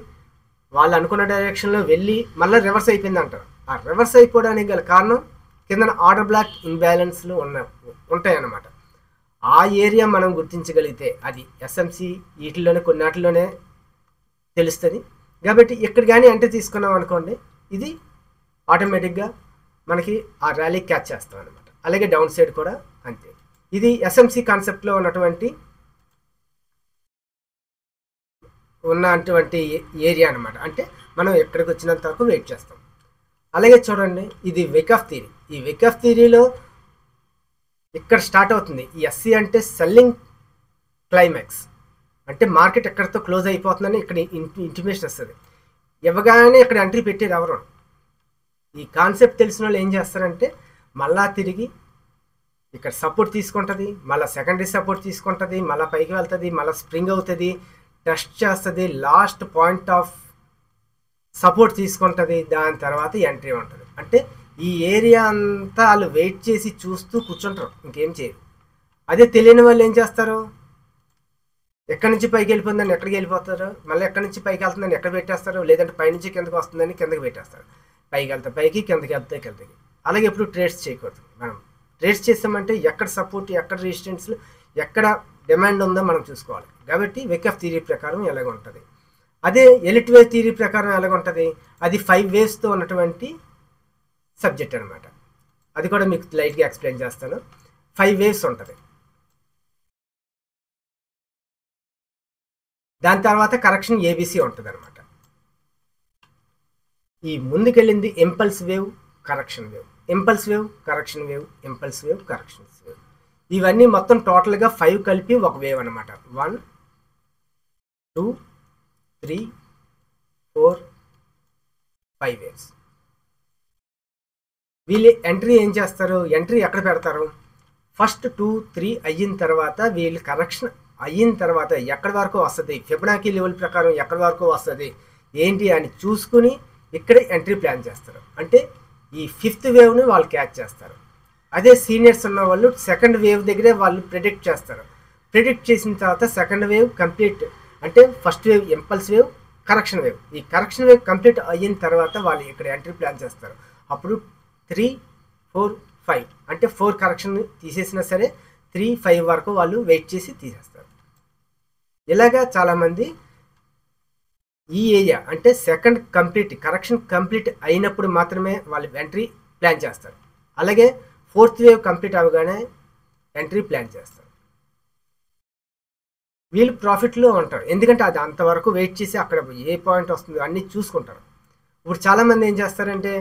వాళ్ళు అనుకున్న డైరెక్షన్లో వెళ్ళి మళ్ళీ రివర్స్ అయిపోయింది అంటారు. ఆ రివర్స్ అయిపోవడానికి గల కారణం కింద ఆర్డర్ బ్లాక్ ఇన్బ్యాలెన్స్లు ఉంటాయన్నమాట. ఆ ఏరియా మనం గుర్తించగలిగితే అది ఎస్ఎంసి వీటిల్లోనే కొన్నిటిలోనే తెలుస్తుంది. కాబట్టి ఇక్కడ కానీ ఎంట్రీ తీసుకున్నాం అనుకోండి, ఇది ఆటోమేటిక్గా మనకి ఆ ర్యాలీ క్యాచ్ చేస్తాం అనమాట. అలాగే డౌన్ సైడ్ కూడా అంతే. ఇది ఎస్ఎంసి కాన్సెప్ట్లో ఉన్నటువంటి ఏరియా అనమాట. అంటే మనం ఎక్కడికి వచ్చినంత వరకు వెయిట్ చేస్తాం. అలాగే చూడండి, ఇది వేకాఫ్ థియరీ. ఈ వేకాఫ్ థియరీలో ఇక్కడ స్టార్ట్ అవుతుంది. ఈ ఎస్సీ అంటే సెల్లింగ్ క్లైమాక్స్, అంటే మార్కెట్ ఎక్కడితో క్లోజ్ అయిపోతుందని ఇక్కడ ఇంటిమేషన్ వస్తుంది. ఇవ్వగానే ఇక్కడ ఎంట్రీ పెట్టేది ఎవరు? ఈ కాన్సెప్ట్ తెలిసిన వాళ్ళు ఏం చేస్తారంటే మళ్ళా తిరిగి ఇక్కడ సపోర్ట్ తీసుకుంటుంది, మళ్ళీ సెకండరీ సపోర్ట్ తీసుకుంటుంది, మళ్ళీ పైకి వెళ్తుంది, మళ్ళీ స్ప్రింగ్ అవుతుంది, టెస్ట్ చేస్తుంది, లాస్ట్ పాయింట్ ఆఫ్ సపోర్ట్ తీసుకుంటుంది, దాని తర్వాత ఎంట్రీ ఉంటుంది. అంటే ఈ ఏరియా అంతా వాళ్ళు వెయిట్ చేసి చూస్తూ కూర్చుంటారు, ఇంకేం చేయరు. అదే తెలియని వాళ్ళు ఏం చేస్తారు, ఎక్కడి నుంచి పైకి వెళ్ళిపోతుందని ఎక్కడికి వెళ్ళిపోతారు, మళ్ళీ ఎక్కడి నుంచి పైకి వెళ్తుందని ఎక్కడ పెట్టేస్తారు, లేదంటే పైనుంచి కిందకి వస్తుందని కిందకి పెట్టేస్తారు. పైకి వెళ్తే పైకి, కిందకి వెళ్తే కిందకి. అలాగే ఎప్పుడు ట్రేడ్స్ చేయకూడదు. మనం ట్రేడ్స్ చేస్తామంటే ఎక్కడ సపోర్ట్, ఎక్కడ రెసిస్టెన్స్లు, ఎక్కడ డిమాండ్ ఉందో మనం చూసుకోవాలి. కాబట్టి వేకాఫ్ థియరీ ప్రకారం ఎలాగ ఉంటుంది. అదే ఎలిట్ వేవ్ థియరీ ప్రకారం ఎలాగ ఉంటుంది, అది 5 వేవ్స్తో ఉన్నటువంటి సబ్జెక్ట్ అనమాట. అది కూడా మీకు లైట్గా ఎక్స్ప్లెయిన్ చేస్తాను. 5 వేవ్స్ ఉంటుంది. దాని తర్వాత కరెక్షన్ ఏబిసి ఉంటుంది అనమాట. ఈ ముందుకెళ్ళింది impulse wave, correction wave, impulse wave, correction wave, impulse wave, corrections wave. ఇవన్నీ మొత్తం టోటల్గా 5 కలిపి ఒక వేవ్ అనమాట. 1 2 3 4 5 వేవ్స్. వీళ్ళు ఎంట్రీ ఏం చేస్తారు, ఎంట్రీ ఎక్కడ పెడతారు, ఫస్ట్ 2 3 అయిన తర్వాత వీళ్ళు కరెక్షన్ అయిన తర్వాత ఎక్కడి వరకు వస్తుంది, ఫిబొనాకీ లెవెల్ ప్రకారం ఎక్కడి వరకు వస్తుంది ఏంటి అని చూసుకుని ఇక్కడ ఎంట్రీ ప్లాన్ చేస్తారు. అంటే ఈ 5th వేవ్ని వాళ్ళు క్యాచ్ చేస్తారు. అదే సీనియర్స్ ఉన్న వాళ్ళు సెకండ్ వేవ్ దగ్గరే వాళ్ళు ప్రిడిక్ట్ చేస్తారు. ప్రిడిక్ట్ చేసిన తర్వాత సెకండ్ వేవ్ కంప్లీట్, అంటే first wave impulse wave, correction wave. ఈ కరెక్షన్ వేవ్ కంప్లీట్ అయిన తర్వాత వాళ్ళు ఇక్కడ ఎంట్రీ ప్లాన్ చేస్తారు. అప్పుడు 3 4 5 అంటే 4 కరెక్షన్ తీసేసినా సరే 3 5 వరకు వాళ్ళు వెయిట్ చేసి తీసేస్తారు. ఇలాగా చాలామంది ఈ ఏరియా అంటే సెకండ్ కంప్లీట్ కరెక్షన్ కంప్లీట్ అయినప్పుడు మాత్రమే వాళ్ళు ఎంట్రీ ప్లాన్ చేస్తారు. అలాగే ఫోర్త్ వేవ్ కంప్లీట్ అవ్వగానే ఎంట్రీ ప్లాన్ చేస్తారు. వీళ్ళు ప్రాఫిట్లో ఉంటారు, ఎందుకంటే అది అంతవరకు వెయిట్ చేసి అక్కడ ఏ పాయింట్ వస్తుందో అన్నీ చూసుకుంటారు. ఇప్పుడు చాలామంది ఏం చేస్తారంటే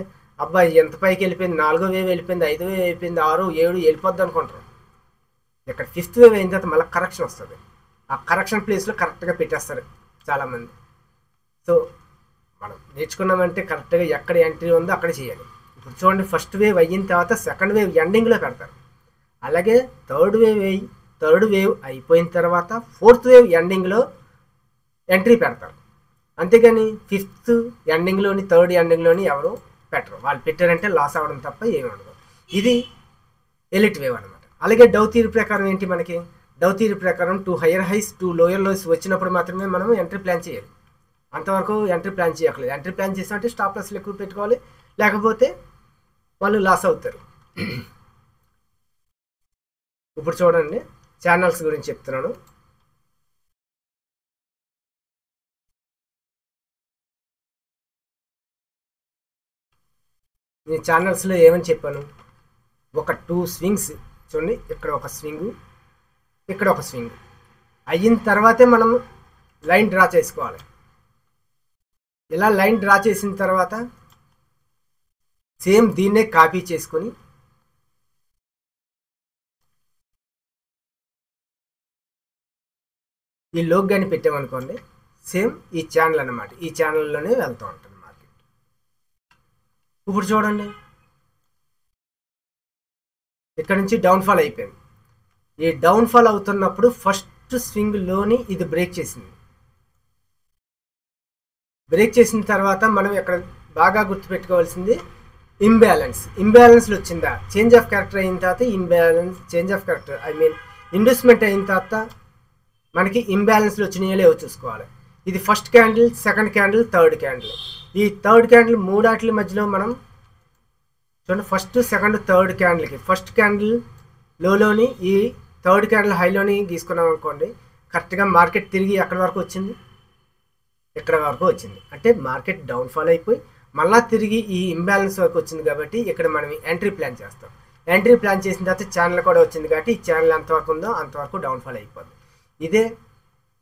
అబ్బాయి ఎంత పైకి వెళ్ళిపోయింది, 4వ వేవ్ వెళ్ళిపోయింది, 5వ వేవ్ వెళ్ళిపోయింది, 6, 7 వెళ్ళిపోద్ది అనుకుంటారు. ఇక్కడ 5th వేవ్ అయిన తర్వాత మళ్ళీ కరెక్షన్ వస్తుంది. ఆ కరెక్షన్ ప్లేస్లో కరెక్ట్గా పెట్టేస్తారు చాలామంది. సో మనం నేర్చుకున్నామంటే కరెక్ట్గా ఎక్కడ ఎంట్రీ ఉందో అక్కడ చేయాలి. ఇప్పుడు చూడండి, ఫస్ట్ వేవ్ అయిన తర్వాత సెకండ్ వేవ్ ఎండింగ్లో పెడతారు. అలాగే థర్డ్ వేవ్ అయిపోయిన తర్వాత ఫోర్త్ వేవ్ ఎండింగ్లో ఎంట్రీ పెడతారు. అంతేగాని 5th ఎండింగ్లోని 3rd ఎండింగ్లోని ఎవరు పెట్టరు. వాళ్ళు పెట్టారంటే లాస్ అవ్వడం తప్ప ఏమి ఉండదు. ఇది ఎలిట్ వేవ్ అనమాట. అలాగే డౌ థియరీ ప్రకారం ఏంటి, మనకి డౌ థియరీ ప్రకారం 2 హైయర్ హైస్ 2 లోయర్ లోస్ వచ్చినప్పుడు మాత్రమే మనం ఎంట్రీ ప్లాన్ చేయాలి. అంతవరకు ఎంట్రీ ప్లాన్ చేయక్కర్లేదు. ఎంట్రీ ప్లాన్ చేసినట్టు స్టాప్ లాస్లు ఎక్కువ పెట్టుకోవాలి, లేకపోతే వాళ్ళు లాస్ అవుతారు. ఇప్పుడు చూడండి, ఛానల్స్ గురించి చెప్తున్నాను. నేను ఛానల్స్లో ఏమని చెప్పాను, ఒక 2 స్వింగ్స్ చూడండి, ఇక్కడ ఒక స్వింగు, ఇక్కడ ఒక స్వింగ్ అయిన తర్వాతే మనం లైన్ డ్రా చేసుకోవాలి. ఇలా లైన్ డ్రా చేసిన తర్వాత సేమ్ దీన్నే కాపీ చేసుకొని ఈ లోగాని పెట్టామనుకోండి, సేమ్ ఈ ఛానల్ అన్నమాట. ఈ ఛానల్లోనే వెళ్తూ ఉంటుంది మార్కెట్. ఇప్పుడు చూడండి, ఇక్కడ నుంచి డౌన్ఫాల్ అయిపోయింది. ఈ డౌన్ఫాల్ అవుతున్నప్పుడు ఫస్ట్ స్వింగ్లోని ఇది బ్రేక్ చేసింది. బ్రేక్ చేసిన తర్వాత మనం ఇక్కడ బాగా గుర్తుపెట్టుకోవాల్సింది ఇంబ్యాలెన్స్లు వచ్చిందా, చేంజ్ ఆఫ్ క్యారెక్టర్ అయిన తర్వాత చేంజ్ ఆఫ్ క్యారెక్టర్ ఇండ్యూస్మెంట్ అయిన తర్వాత మనకి ఇంబ్యాలెన్స్లు వచ్చినాయో లేవో చూసుకోవాలి. ఇది first candle, second candle, third candle. ఈ థర్డ్ క్యాండిల్ మూడాట్ల మధ్యలో మనం చూడండి, ఫస్ట్ సెకండ్ థర్డ్ క్యాండిల్కి ఫస్ట్ క్యాండిల్ లోలోని ఈ థర్డ్ క్యాండిల్ హైలోని గీసుకున్నాం అనుకోండి, కరెక్ట్గా మార్కెట్ తిరిగి ఎక్కడి వరకు వచ్చింది, ఇక్కడ వరకు వచ్చింది. అంటే మార్కెట్ డౌన్ఫాల్ అయిపోయి మళ్ళీ తిరిగి ఈ ఇంబ్యాలెన్స్ వరకు వచ్చింది. కాబట్టి ఇక్కడ మనం ఎంట్రీ ప్లాన్ చేస్తాం. ఎంట్రీ ప్లాన్ చేసిన తర్వాత ఛానల్ కూడా వచ్చింది కాబట్టి ఈ ఛానల్ ఎంతవరకు ఉందో అంతవరకు డౌన్ఫాల్ అయిపోద్ది. ఇదే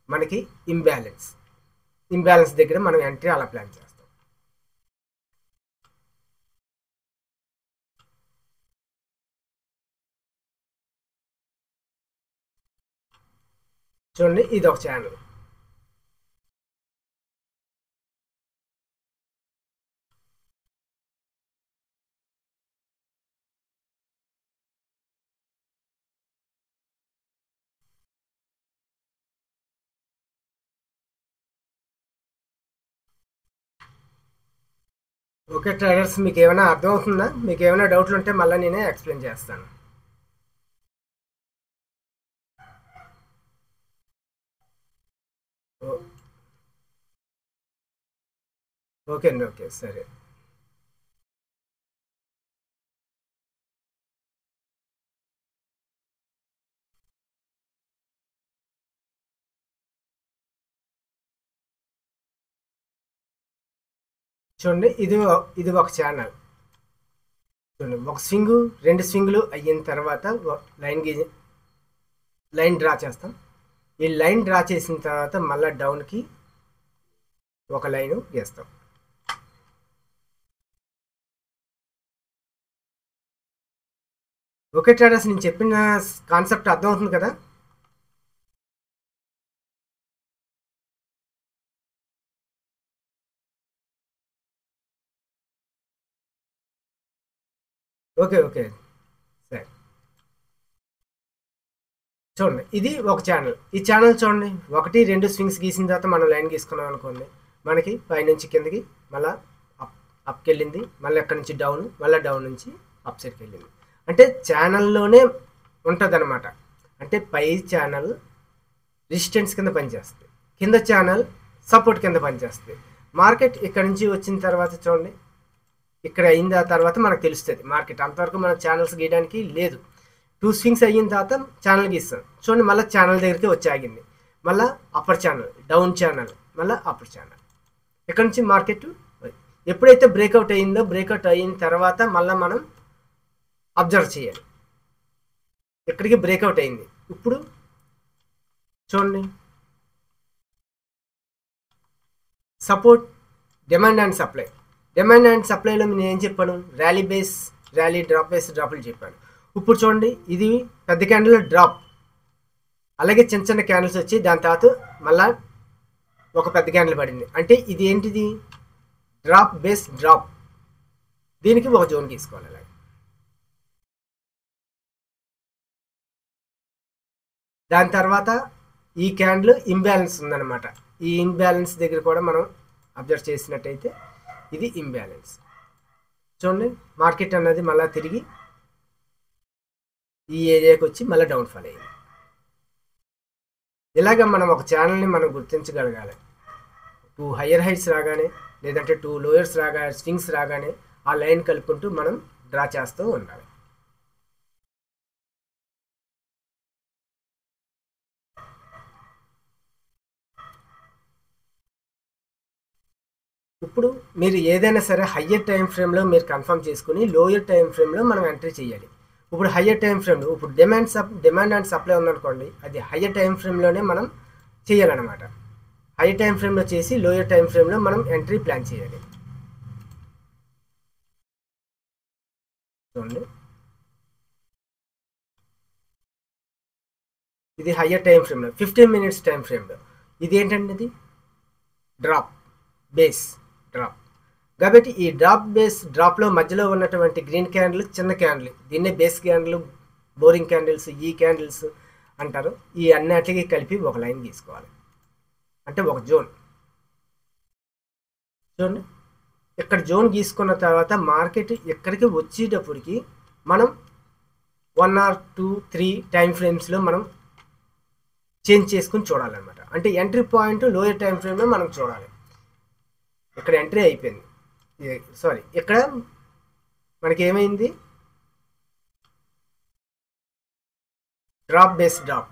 మనకి ఇంబ్యాలెన్స్ దగ్గర మనం ఎంట్రీ అలా ప్లాన్ చేస్తాం. చూడండి, ఇది ఒక ఛానల్. ఓకే ట్రేడర్స్, మీకు ఏమైనా అర్థమవుతుందా? మీకు ఏమైనా డౌట్లు ఉంటే మళ్ళీ నేనే ఎక్స్ప్లెయిన్ చేస్తాను. ఓకే అండి, ఓకే, సరే. చూడండి, ఇది ఒక ఛానల్. చూడండి, ఒక స్వింగు 2 స్వింగులు అయిన తర్వాత లైన్ డ్రా చేస్తాం. ఈ లైన్ డ్రా చేసిన తర్వాత మళ్ళీ డౌన్కి ఒక లైను గీస్తాం. ఓకే ట్రేడర్స్, నేను చెప్పిన కాన్సెప్ట్ అర్థమవుతుంది కదా? ఓకే ఓకే, సరే. చూడండి, ఇది ఒక ఛానల్. ఈ ఛానల్ చూడండి, 1, 2 స్వింగ్స్ గీసిన తర్వాత మనం లైన్ గీసుకున్నాం అనుకోండి, మనకి పైనుంచి కిందకి మళ్ళీ అప్కి వెళ్ళింది, మళ్ళీ అక్కడి నుంచి డౌన్, మళ్ళీ డౌన్ నుంచి అప్ సైడ్కి వెళ్ళింది. అంటే ఛానల్లోనే ఉంటుంది అనమాట. అంటే పై ఛానల్ రెసిస్టెన్స్ కింద పనిచేస్తుంది, కింద ఛానల్ సపోర్ట్ కింద పనిచేస్తుంది. మార్కెట్ ఇక్కడ నుంచి వచ్చిన తర్వాత చూడండి, ఇక్కడ అయిన తర్వాత మనకు తెలుస్తుంది మార్కెట్. అంతవరకు మనం ఛానల్స్ గీయడానికి లేదు. 2 స్వింగ్స్ అయిన తర్వాత ఛానల్ గీస్తాం. చూడండి, మళ్ళీ ఛానల్ దగ్గరికి వచ్చి ఆగింది. మళ్ళీ అప్పర్ ఛానల్, డౌన్ ఛానల్, మళ్ళీ అప్పర్ ఛానల్. ఇక్కడ నుంచి మార్కెట్ ఎప్పుడైతే బ్రేక్అవుట్ అయిందో, బ్రేక్అవుట్ అయిన తర్వాత మళ్ళీ మనం అబ్జర్వ్ చేయాలి. ఇక్కడికి బ్రేక్అవుట్ అయింది. ఇప్పుడు చూడండి, support, demand and supply. Demand and సప్లైలో నేను ఏం చెప్పాను? Rally base, rally, drop base, డ్రాప్లు చెప్పాను. ఇప్పుడు చూడండి, ఇది పెద్ద క్యాండిల్ డ్రాప్, అలాగే చిన్న చిన్న క్యాండిల్స్ వచ్చి దాని తర్వాత మళ్ళా ఒక పెద్ద క్యాండిల్ పడింది. అంటే ఇది ఏంటిది? Drop base drop. దీనికి ఒక జోన్ తీసుకోవాలి. అలాగే దాని తర్వాత ఈ క్యాండిల్ ఇంబ్యాలెన్స్ ఉందన్నమాట. ఈ ఇంబ్యాలెన్స్ దగ్గర కూడా మనం అబ్జర్వ్ చేసినట్టయితే ఇది ఇంబ్యాలెన్స్. చూడండి, మార్కెట్ అన్నది మళ్ళీ తిరిగి ఈ ఏరియాకి వచ్చి మళ్ళీ డౌన్ఫాల్ అయ్యింది. ఇలాగ మనం ఒక ఛానల్ని మనం గుర్తించగలగాలి. 2 హయ్యర్ హైట్స్ రాగానే, లేదంటే 2 లోయర్స్ రాగానే, స్వింగ్స్ రాగానే ఆ లైన్ కలుపుకుంటూ మనం డ్రా చేస్తూ ఉండాలి. ఇప్పుడు మీరు ఏదైనా సరే హయ్యర్ టైం ఫ్రేమ్లో మీరు కన్ఫర్మ్ చేసుకుని లోయర్ టైం ఫ్రేమ్లో మనం ఎంట్రీ చేయాలి. ఇప్పుడు హయ్యర్ టైం ఫ్రేమ్లో ఇప్పుడు డిమాండ్ అండ్ సప్లై ఉందనుకోండి, అది హయ్యర్ టైం ఫ్రేమ్లోనే మనం చేయాలన్నమాట. హయ్యర్ టైం ఫ్రేమ్లో చేసి లోయర్ టైం ఫ్రేమ్లో మనం ఎంట్రీ ప్లాన్ చేయాలి. చూడండి, ఇది హయ్యర్ టైం ఫ్రేమ్లో 15 మినిట్స్ టైం ఫ్రేమ్లో ఇది ఏంటంటే ఇది డ్రాప్ బేస్ డ్రాప్. కాబట్టి ఈ డ్రాప్ బేస్ డ్రాప్లో మధ్యలో ఉన్నటువంటి గ్రీన్ క్యాండిల్ చిన్న క్యాండిల్, దీన్నే బేస్ క్యాండిల్, బోరింగ్ క్యాండిల్స్, ఈ క్యాండిల్స్ అంటారు. ఈ అన్నిటికీ కలిపి ఒక లైన్ తీసుకోవాలి, అంటే ఒక జోన్. చూడండి, ఇక్కడ జోన్ గీసుకున్న తర్వాత మార్కెట్ ఎక్కడికి వచ్చేటప్పటికి మనం 1 or 2, 3 టైం ఫ్రేమ్స్లో మనం చేంజ్ చేసుకుని చూడాలన్నమాట. అంటే ఎంట్రీ పాయింట్ లోయర్ టైం ఫ్రేమ్లో మనం చూడాలి. ఇక్కడ ఎంట్రీ అయిపోయింది, సారీ, ఇక్కడ మనకి ఏమైంది? Drop base drop.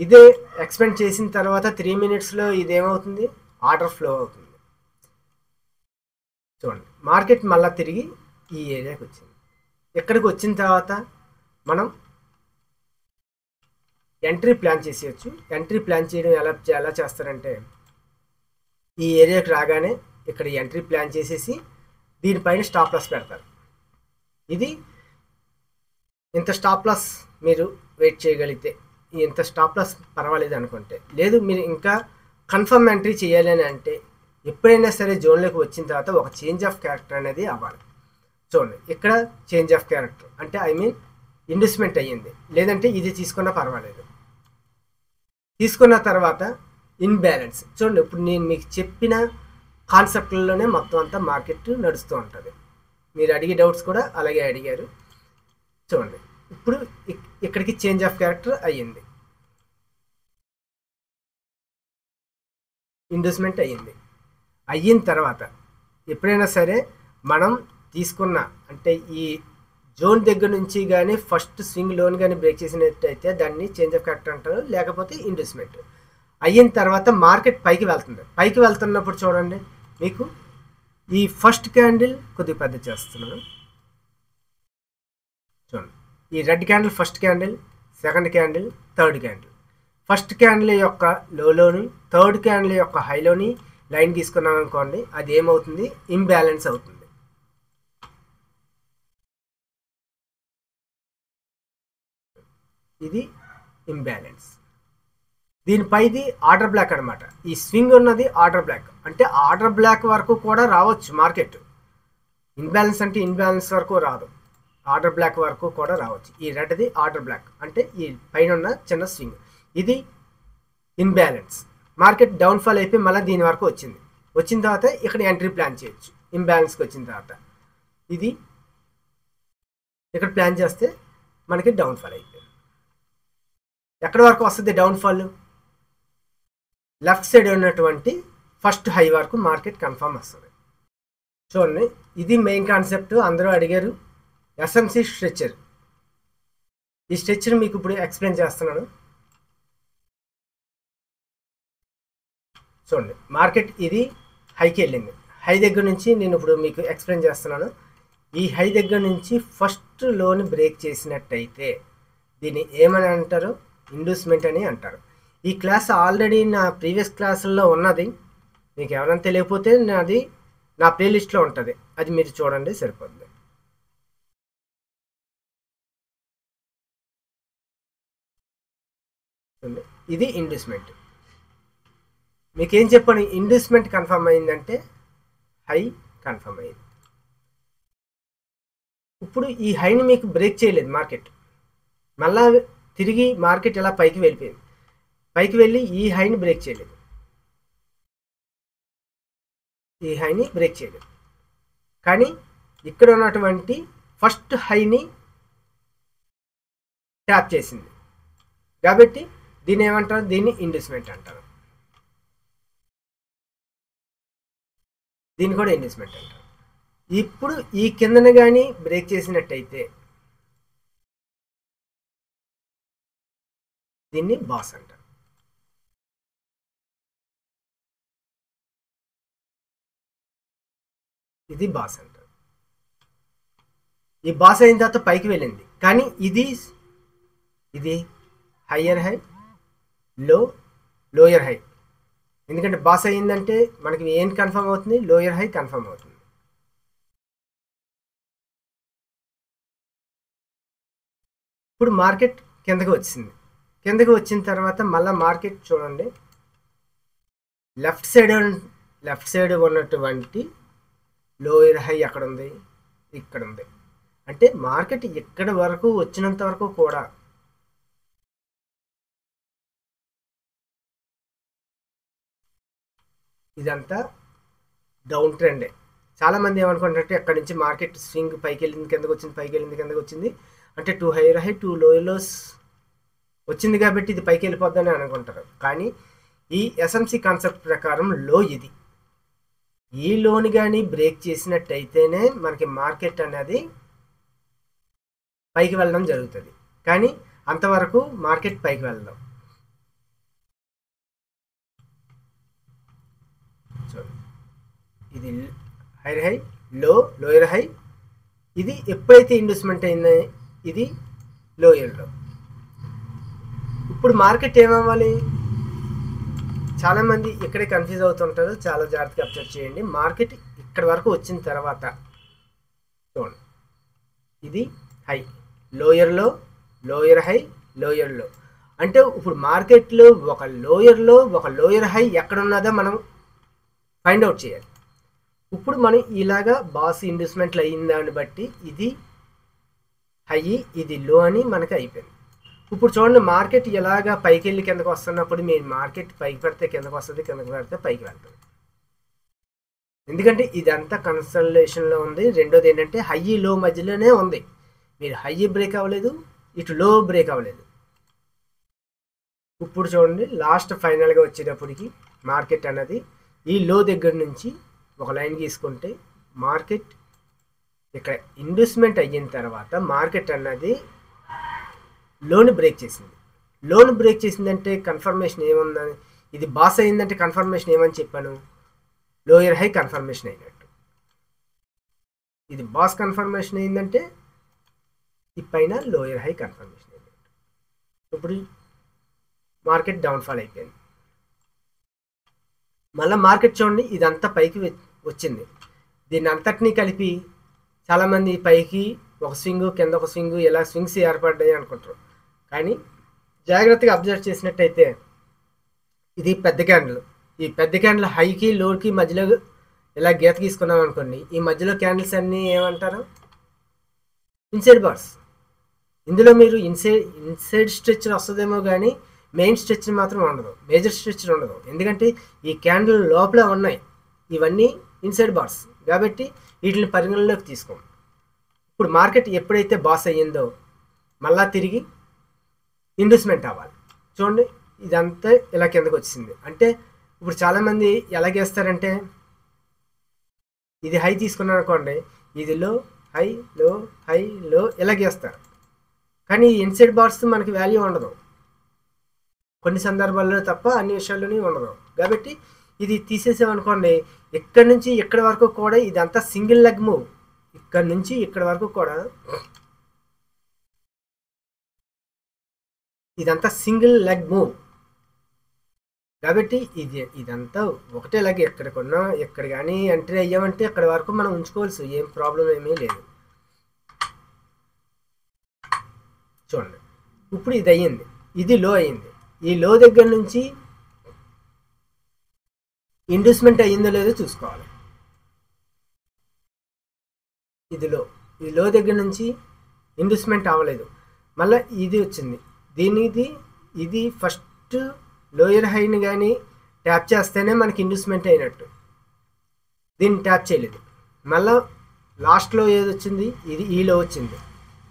ఇదే ఎక్స్పెండ్ చేసిన తర్వాత 3 మినిట్స్లో ఇదేమవుతుంది? ఆర్డర్ ఫ్లో అవుతుంది. చూడండి, మార్కెట్ మళ్ళీ తిరిగి ఈ ఏరియాకి వచ్చింది. ఇక్కడికి వచ్చిన తర్వాత మనం ఎంట్రీ ప్లాన్ చేసేయచ్చు. ఎంట్రీ ప్లాన్ చేయడం ఎలా చేస్తారంటే, ఈ ఏరియాకి రాగానే ఇక్కడ ఎంట్రీ ప్లాన్ చేసేసి దీనిపైన స్టాప్ లాస్ పెడతారు. ఇది ఇంత స్టాప్ లాస్ మీరు వెయిట్ చేయగలిగితే, ఇంత స్టాప్ లాస్ పర్వాలేదు అనుకుంటే, లేదు మీరు ఇంకా కన్ఫర్మ్ ఎంట్రీ చేయాలి అని అంటే ఎప్పుడైనా సరే జోన్లోకి వచ్చిన తర్వాత ఒక చేంజ్ ఆఫ్ క్యారెక్టర్ అనేది అవ్వాలి. చూడండి, ఇక్కడ చేంజ్ ఆఫ్ క్యారెక్టర్ అంటే ఇన్వెస్ట్మెంట్ అయ్యింది, లేదంటే ఇది తీసుకున్నా పర్వాలేదు. తీసుకున్న తర్వాత ఇన్బ్యాలెన్స్. చూడండి, ఇప్పుడు నేను మీకు చెప్పిన కాన్సెప్ట్లలోనే మొత్తం అంతా మార్కెట్ నడుస్తూ ఉంటుంది. మీరు అడిగే డౌట్స్ కూడా అలాగే అడిగారు. చూడండి, ఇప్పుడు ఇక్కడికి చేంజ్ ఆఫ్ క్యారెక్టర్ అయ్యింది, ఇన్వెస్ట్మెంట్ అయ్యింది. అయిన తర్వాత ఎప్పుడైనా సరే మనం తీసుకున్న, అంటే ఈ జోన్ దగ్గర నుంచి కానీ ఫస్ట్ స్వింగ్ లోన్ కానీ బ్రేక్ చేసినట్టయితే దాన్ని చేంజ్ ఆఫ్ క్యారెక్టర్ అంటారు, లేకపోతే ఇన్వెస్ట్మెంట్. అయిన తర్వాత మార్కెట్ పైకి వెళ్తుంది. పైకి వెళ్తున్నప్పుడు చూడండి, మీకు ఈ ఫస్ట్ క్యాండిల్ కొద్దిగా పెద్ద చేస్తున్నాను. చూడండి, ఈ red candle first candle, second candle, third candle. First candle యొక్క లోలోని, థర్డ్ క్యాండిల్ యొక్క హైలోని లైన్ తీసుకున్నాం అనుకోండి, అది ఏమవుతుంది? ఇంబ్యాలెన్స్ అవుతుంది. ఇది ఇంబ్యాలెన్స్. దీనిపైది ఆర్డర్ బ్లాక్ అనమాట. ఈ స్వింగ్ ఉన్నది ఆర్డర్ బ్లాక్, అంటే ఆర్డర్ బ్లాక్ వరకు కూడా రావచ్చు మార్కెట్. ఇన్బ్యాలెన్స్ అంటే ఇన్బ్యాలెన్స్ వరకు రాదు, ఆర్డర్ బ్లాక్ వరకు కూడా రావచ్చు. ఈ రెడ్ది ఆర్డర్ బ్లాక్ అంటే ఈ పైన ఉన్న చిన్న స్వింగ్, ఇది ఇన్బ్యాలెన్స్. మార్కెట్ డౌన్ఫాల్ అయిపోయి మళ్ళీ దీని వరకు వచ్చింది. వచ్చిన తర్వాత ఇక్కడ ఎంట్రీ ప్లాన్ చేయొచ్చు. ఇంబ్యాలెన్స్కి వచ్చిన తర్వాత ఇది ఇక్కడ ప్లాన్ చేస్తే మనకి డౌన్ఫాల్ అయిపోయింది. ఎక్కడి వరకు వస్తుంది డౌన్ఫాల్? లెఫ్ట్ సైడ్ ఉన్నటువంటి ఫస్ట్ హై వరకు మార్కెట్ కన్ఫర్మ్ వస్తుంది. చూడండి, ఇది మెయిన్ కాన్సెప్ట్. అందరూ అడిగారు ఎస్ఎంసి స్ట్రెచ్చర్. ఈ స్ట్రెచ్చర్ మీకు ఇప్పుడు ఎక్స్ప్లెయిన్ చేస్తున్నాను. చూడండి, మార్కెట్ ఇది హైకి వెళ్ళింది. హై దగ్గర నుంచి నేను ఇప్పుడు మీకు ఎక్స్ప్లెయిన్ చేస్తున్నాను. ఈ హై దగ్గర నుంచి ఫస్ట్ లోని బ్రేక్ చేసినట్టయితే దీన్ని ఏమని అంటారు? ఇండ్యూస్మెంట్ అని అంటారు. ఈ క్లాస్ ఆల్రెడీ నా ప్రీవియస్ క్లాసుల్లో ఉన్నది. మీకు ఎవరైనా తెలియకపోతే నా ప్లేలిస్ట్లో ఉంటుంది, అది మీరు చూడండి సరిపోద్ది. ఇది ఇండ్యూస్మెంట్. మీకేం చెప్పండి, ఇండ్యూస్మెంట్ కన్ఫర్మ్ అయిందంటే హై కన్ఫర్మ్ అయింది. ఇప్పుడు ఈ హైని మీకు బ్రేక్ చేయలేదు మార్కెట్, మళ్ళా తిరిగి మార్కెట్ ఇలా పైకి వెళ్ళిపోయింది. పైకి వెళ్ళి ఈ హైని బ్రేక్ చేయలేదు, ఈ హైని బ్రేక్ చేయలేదు. కానీ ఇక్కడ ఉన్నటువంటి ఫస్ట్ హైని ట్యాప్ చేసింది. కాబట్టి దీన్ని ఏమంటారు? దీన్ని ఇండ్యూస్మెంట్ అంటారు. దీన్ని కూడా ఇండ్యూస్మెంట్ అంటారు. ఇప్పుడు ఈ కిందన కానీ బ్రేక్ చేసినట్టయితే దీన్ని బాస్ అంటారు. ఇది బాస్ అంటారు. ఈ బాస్ అయిన తర్వాత పైకి వెళ్ళింది, కానీ ఇది హయ్యర్ హై, లోయర్ హై. ఎందుకంటే బాస్ అయ్యిందంటే మనకి ఏం కన్ఫర్మ్ అవుతుంది? లోయర్ హై కన్ఫర్మ్ అవుతుంది. ఇప్పుడు మార్కెట్ కిందకి వచ్చింది. కిందకి వచ్చిన తర్వాత మళ్ళీ మార్కెట్ చూడండి, లెఫ్ట్ సైడ్ ఉన్నటువంటి లోయర్ హై ఎక్కడ ఉంది? ఇక్కడ ఉంది. అంటే మార్కెట్ ఇక్కడ వరకు వచ్చినంత వరకు కూడా ఇదంతా డౌన్ ట్రెండే. చాలామంది ఏమనుకుంటారంటే ఎక్కడి నుంచి మార్కెట్ స్వింగ్ పైకి వెళ్ళింది, కిందకు వచ్చింది, పైకి వెళ్ళింది, కిందకు వచ్చింది అంటే 2 హైయర్ హై 2 లోయర్ లోస్ వచ్చింది కాబట్టి ఇది పైకి వెళ్ళిపోద్దని అనుకుంటారు. కానీ ఈ ఎస్ఎంసి కాన్సెప్ట్ ప్రకారం ఇది ఈ లోని కానీ బ్రేక్ చేసినట్టయితేనే మనకి మార్కెట్ అనేది పైకి వెళ్ళడం జరుగుతుంది. కానీ అంతవరకు మార్కెట్ పైకి వెళ్ళడం. ఇది హైయర్ హై, లోయర్ హై. ఇది ఎప్పుడైతే ఇండ్యూస్మెంట్ అయిందో ఇది లోయర్లో. ఇప్పుడు మార్కెట్ ఏమవ్వాలి? చాలామంది ఇక్కడే కన్ఫ్యూజ్ అవుతుంటారు, చాలా జాగ్రత్తగా అబ్జర్వ్ చేయండి. మార్కెట్ ఇక్కడ వరకు వచ్చిన తర్వాత చూడండి, ఇది హై, లోయర్ హై, లోయర్లో. అంటే ఇప్పుడు మార్కెట్లో ఒక లోయర్ హై ఎక్కడ ఉన్నదో మనం ఫైండ్ అవుట్ చేయాలి. ఇప్పుడు మనం ఇలాగా బాస్ ఇండ్యూస్మెంట్లు అయిన దాన్ని బట్టి ఇది హై, ఇది లో అని మనకి అయిపోయింది. ఇప్పుడు చూడండి, మార్కెట్ ఎలాగా పైకి వెళ్ళి కిందకు వస్తున్నప్పుడు మీరు మార్కెట్ పైకి పెడితే కిందకు వస్తుంది, కిందకు పెడితే పైకి వెళ్తుంది. ఎందుకంటే ఇదంతా కన్సల్టేషన్లో ఉంది. రెండోది ఏంటంటే హై లో మధ్యలోనే ఉంది. మీరు హై బ్రేక్ అవ్వలేదు, ఇటు లో బ్రేక్ అవ్వలేదు. ఇప్పుడు చూడండి, లాస్ట్ ఫైనల్గా వచ్చేటప్పటికి మార్కెట్ అన్నది ఈ లో దగ్గర నుంచి ఒక లైన్ గీసుకుంటే మార్కెట్ ఇక్కడ ఇండ్యూస్మెంట్ అయిన తర్వాత మార్కెట్ అన్నది లోన్ బ్రేక్ చేసిందంటే కన్ఫర్మేషన్ ఏముందని, ఇది బాస్ అయిందంటే కన్ఫర్మేషన్ ఏమని చెప్పాను? లోయర్ హై కన్ఫర్మేషన్ అయినట్టు. ఇది బాస్ కన్ఫర్మేషన్ అయిందంటే ఈ పైన లోయర్ హై కన్ఫర్మేషన్ అయినట్టు. ఇప్పుడు మార్కెట్ డౌన్ఫాల్ అయిపోయింది. మళ్ళీ మార్కెట్ చూడండి, ఇదంతా పైకి వచ్చింది. దీన్ని అంతటినీ కలిపి చాలామంది పైకి ఒక స్వింగ్, కింద ఒక స్వింగ్, ఇలా స్వింగ్స్ ఏర్పడ్డాయి అనుకుంటారు. కానీ జాగ్రత్తగా అబ్జర్వ్ చేసినట్టయితే ఇది పెద్ద క్యాండిల్. ఈ పెద్ద క్యాండిల్ హైకి లోకి మధ్యలో ఇలా గీత గీసుకున్నాం అనుకోండి, ఈ మధ్యలో క్యాండిల్స్ అన్నీ ఏమంటారు? Inside bars. ఇందులో మీరు ఇన్సైడ్ స్ట్రెచర్ వస్తుందేమో కానీ మెయిన్ స్ట్రెచర్ మాత్రం ఉండదు, మేజర్ స్ట్రెచర్ ఉండదు. ఎందుకంటే ఈ క్యాండిల్ లోపల ఉన్నాయి, ఇవన్నీ ఇన్సైడ్ బార్స్ కాబట్టి వీటిని పరిగణలోకి తీసుకోం. ఇప్పుడు మార్కెట్ ఎప్పుడైతే బాస్ అయ్యిందో మళ్ళా తిరిగి ఇండ్యూస్మెంట్ అవ్వాలి. చూడండి, ఇదంతా ఇలా కిందకు వచ్చింది. అంటే ఇప్పుడు చాలామంది ఎలాగేస్తారంటే ఇది హై తీసుకున్నాను అనుకోండి, ఇది హై లో ఇలాగేస్తారు. కానీ ఇన్సైడ్ బార్స్ మనకి వాల్యూ ఉండదు, కొన్ని సందర్భాల్లో తప్ప అన్ని విషయాల్లోనే ఉండదు. కాబట్టి ఇది తీసేసామనుకోండి, ఇక్కడ నుంచి ఇక్కడ వరకు కూడా ఇదంతా సింగిల్ లెగ్ మూవ్. ఇక్కడ నుంచి ఇక్కడ వరకు కూడా ఇదంతా సింగిల్ లెగ్ మూవ్ కాబట్టి ఇదంతా ఒకటే లెగ్. ఎక్కడికన్నా ఎక్కడ కానీ ఎంట్రీ అయ్యామంటే అక్కడ వరకు మనం ఉంచుకోవాల్సి ఏం ప్రాబ్లం ఏమీ లేదు. చూడండి, ఇప్పుడు ఇది అయ్యింది, ఇది లో అయ్యింది. ఈ లో దగ్గర నుంచి ఇండ్యూస్మెంట్ అయ్యిందో లేదో చూసుకోవాలి. ఇది లో, ఈ లో దగ్గర నుంచి ఇండ్యూస్మెంట్ అవ్వలేదు, మళ్ళీ ఇది వచ్చింది. ఇది ఫస్ట్ లోయర్ హైని కానీ ట్యాప్ చేస్తేనే మనకి ఇండ్యూస్మెంట్ అయినట్టు. దీన్ని ట్యాప్ చేయలేదు, మళ్ళీ లాస్ట్లో ఏది వచ్చింది, ఇది ఈ లో వచ్చింది.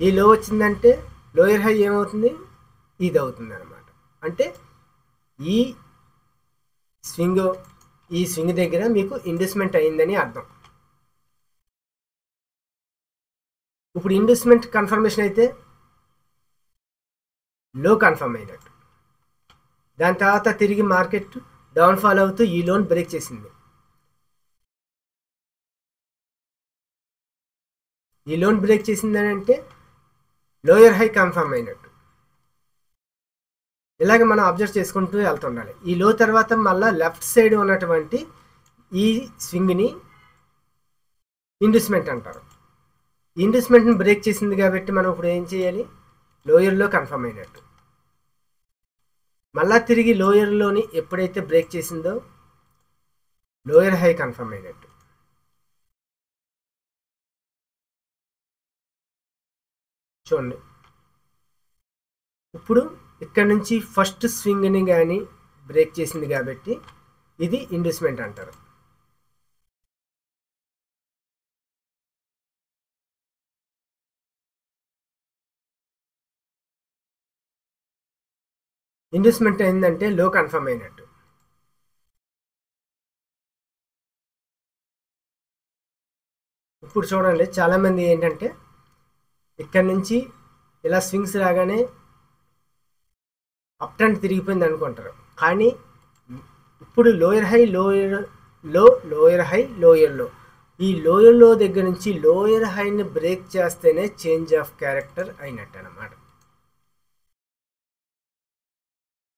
ఈ లో వచ్చిందంటే లోయర్ హై ఏమవుతుంది, ఇది అవుతుంది అనమాట. అంటే ఈ స్వింగ్ దగ్గర మీకు ఇండ్యూస్మెంట్ అయిందని అర్థం. ఇప్పుడు ఇండ్యూస్మెంట్ కన్ఫర్మేషన్ అయితే లో కన్ఫర్మ్ అయినట్టు. దాని తర్వాత తిరిగి మార్కెట్ డౌన్ఫాల్ అవుతూ ఈ లోన్ బ్రేక్ చేసింది. ఈ లోన్ బ్రేక్ చేసిందని అంటే లోయర్ హై కన్ఫర్మ్ అయినట్టు. ఇలాగ మనం అబ్జర్వ్ చేసుకుంటూ వెళ్తుండాలి. ఈ లో తర్వాత మళ్ళీ లెఫ్ట్ సైడ్ ఉన్నటువంటి ఈ స్వింగ్ని ఇండ్యూస్మెంట్ అంటారు. ఇండ్యూస్మెంట్ని బ్రేక్ చేసింది కాబట్టి మనం ఇప్పుడు ఏం చేయాలి, లోయర్లో కన్ఫర్మ్ అయినట్టు. మళ్ళా తిరిగి లోయర్లోని ఎప్పుడైతే బ్రేక్ చేసిందో లోయర్ హై కన్ఫర్మ్ అయినట్టు. చూడండి, ఇప్పుడు ఇక్కడ నుంచి ఫస్ట్ స్వింగ్ని కానీ బ్రేక్ చేసింది కాబట్టి ఇది ఇండ్యూస్మెంట్ అంటారు. ఇండ్యూస్మెంట్ అయిందంటే లో కన్ఫర్మ్ అయినట్టు. ఇప్పుడు చూడండి, చాలామంది ఏంటంటే ఇక్కడ నుంచి ఇలా స్వింగ్స్ రాగానే అప్ ట్రెండ్ తిరిగిపోయింది అనుకుంటారు. కానీ ఇప్పుడు lower high lower high lower లో, ఈ లోయర్ లో దగ్గర నుంచి లోయర్ హైని బ్రేక్ చేస్తేనే చేంజ్ ఆఫ్ క్యారెక్టర్ అయినట్టు అన్నమాట.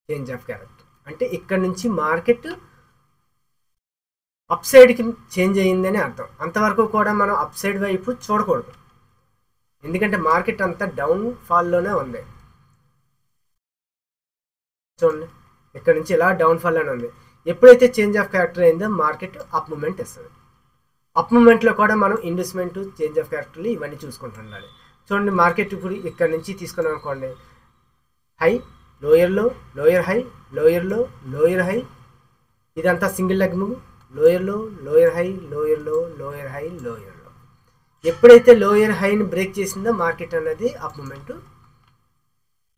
చేంజ్ ఆఫ్ క్యారెక్టర్ అంటే ఇక్కడ నుంచి మార్కెట్ అప్ సైడ్కి చేంజ్ అయ్యిందని అర్థం. అంతవరకు కూడా మనం అప్ సైడ్ వైపు చూడకూడదు, ఎందుకంటే మార్కెట్ అంతా డౌన్ ఫాల్లోనే ఉంది. చూడండి, ఇక్కడ నుంచి ఇలా డౌన్ ఫాల్ అని ఉంది. ఎప్పుడైతే చేంజ్ ఆఫ్ క్యారెక్టర్ అయిందో మార్కెట్ అప్ మూమెంట్ ఇస్తుంది. అప్ మూమెంట్లో కూడా మనం ఇండ్యూస్మెంట్, చేంజ్ ఆఫ్ క్యారెక్టర్లు ఇవన్నీ చూసుకుంటూ ఉండాలి. చూడండి, మార్కెట్ ఇప్పుడు ఇక్కడ నుంచి తీసుకున్నాం అనుకోండి, హై లోయర్లో, లోయర్ హై లోయర్లో, లోయర్ హై, ఇదంతా సింగిల్ లెగ్ మూవ్. లోయర్లో, లోయర్ హై లోయర్లో, లోయర్ హై లోయర్లో. ఎప్పుడైతే లోయర్ హైని బ్రేక్ చేసిందో మార్కెట్ అనేది అప్ మూమెంట్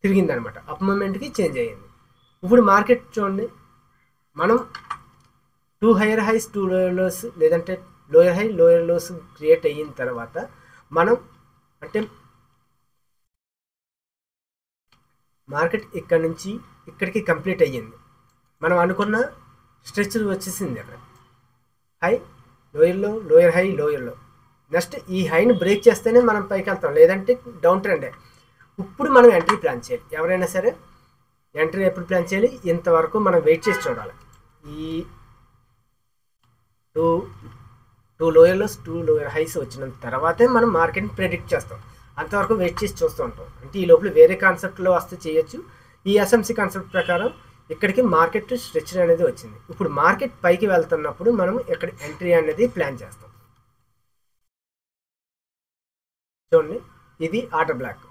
తిరిగిందనమాట, అప్ మూమెంట్కి చేంజ్ అయ్యింది. ఇప్పుడు మార్కెట్ చూడండి, మనం 2 హైయర్ హైస్ 2 లోయర్ లోస్ లేదంటే lower high lower lows create అయిన తర్వాత మనం అంటే మార్కెట్ ఇక్కడ నుంచి ఇక్కడికి కంప్లీట్ అయ్యింది. మనం అనుకున్న స్ట్రెచ్ వచ్చేసింది అక్కడ, హై లోయర్లో, లోయర్ హై లోయర్లో. నెక్స్ట్ ఈ హైని బ్రేక్ చేస్తేనే మనం పైకి వెళ్తాం, లేదంటే డౌన్ ట్రెండే. ఇప్పుడు మనం ఎంట్రీ ప్లాన్ చేయాలి. ఎవరైనా సరే ఎంట్రీ ఎప్పుడు ప్లాన్ చేయాలి, ఇంతవరకు మనం వెయిట్ చేసి చూడాలి. ఈ టూ లోయర్లోస్ 2 లోయర్ హైస్ వచ్చిన తర్వాతే మనం మార్కెట్ని ప్రెడిక్ట్ చేస్తాం. అంతవరకు వెయిట్ చేసి చూస్తూ ఉంటాం. అంటే ఈ లోపల వేరే కాన్సెప్ట్లో వస్తే చేయొచ్చు. ఈ ఎస్ఎంసి కాన్సెప్ట్ ప్రకారం ఇక్కడికి మార్కెట్ స్ట్రెచ్ అనేది వచ్చింది. ఇప్పుడు మార్కెట్ పైకి వెళ్తున్నప్పుడు మనం ఇక్కడ ఎంట్రీ అనేది ప్లాన్ చేస్తాం. చూడండి, ఇది ఆర్డర్ బ్లాక్.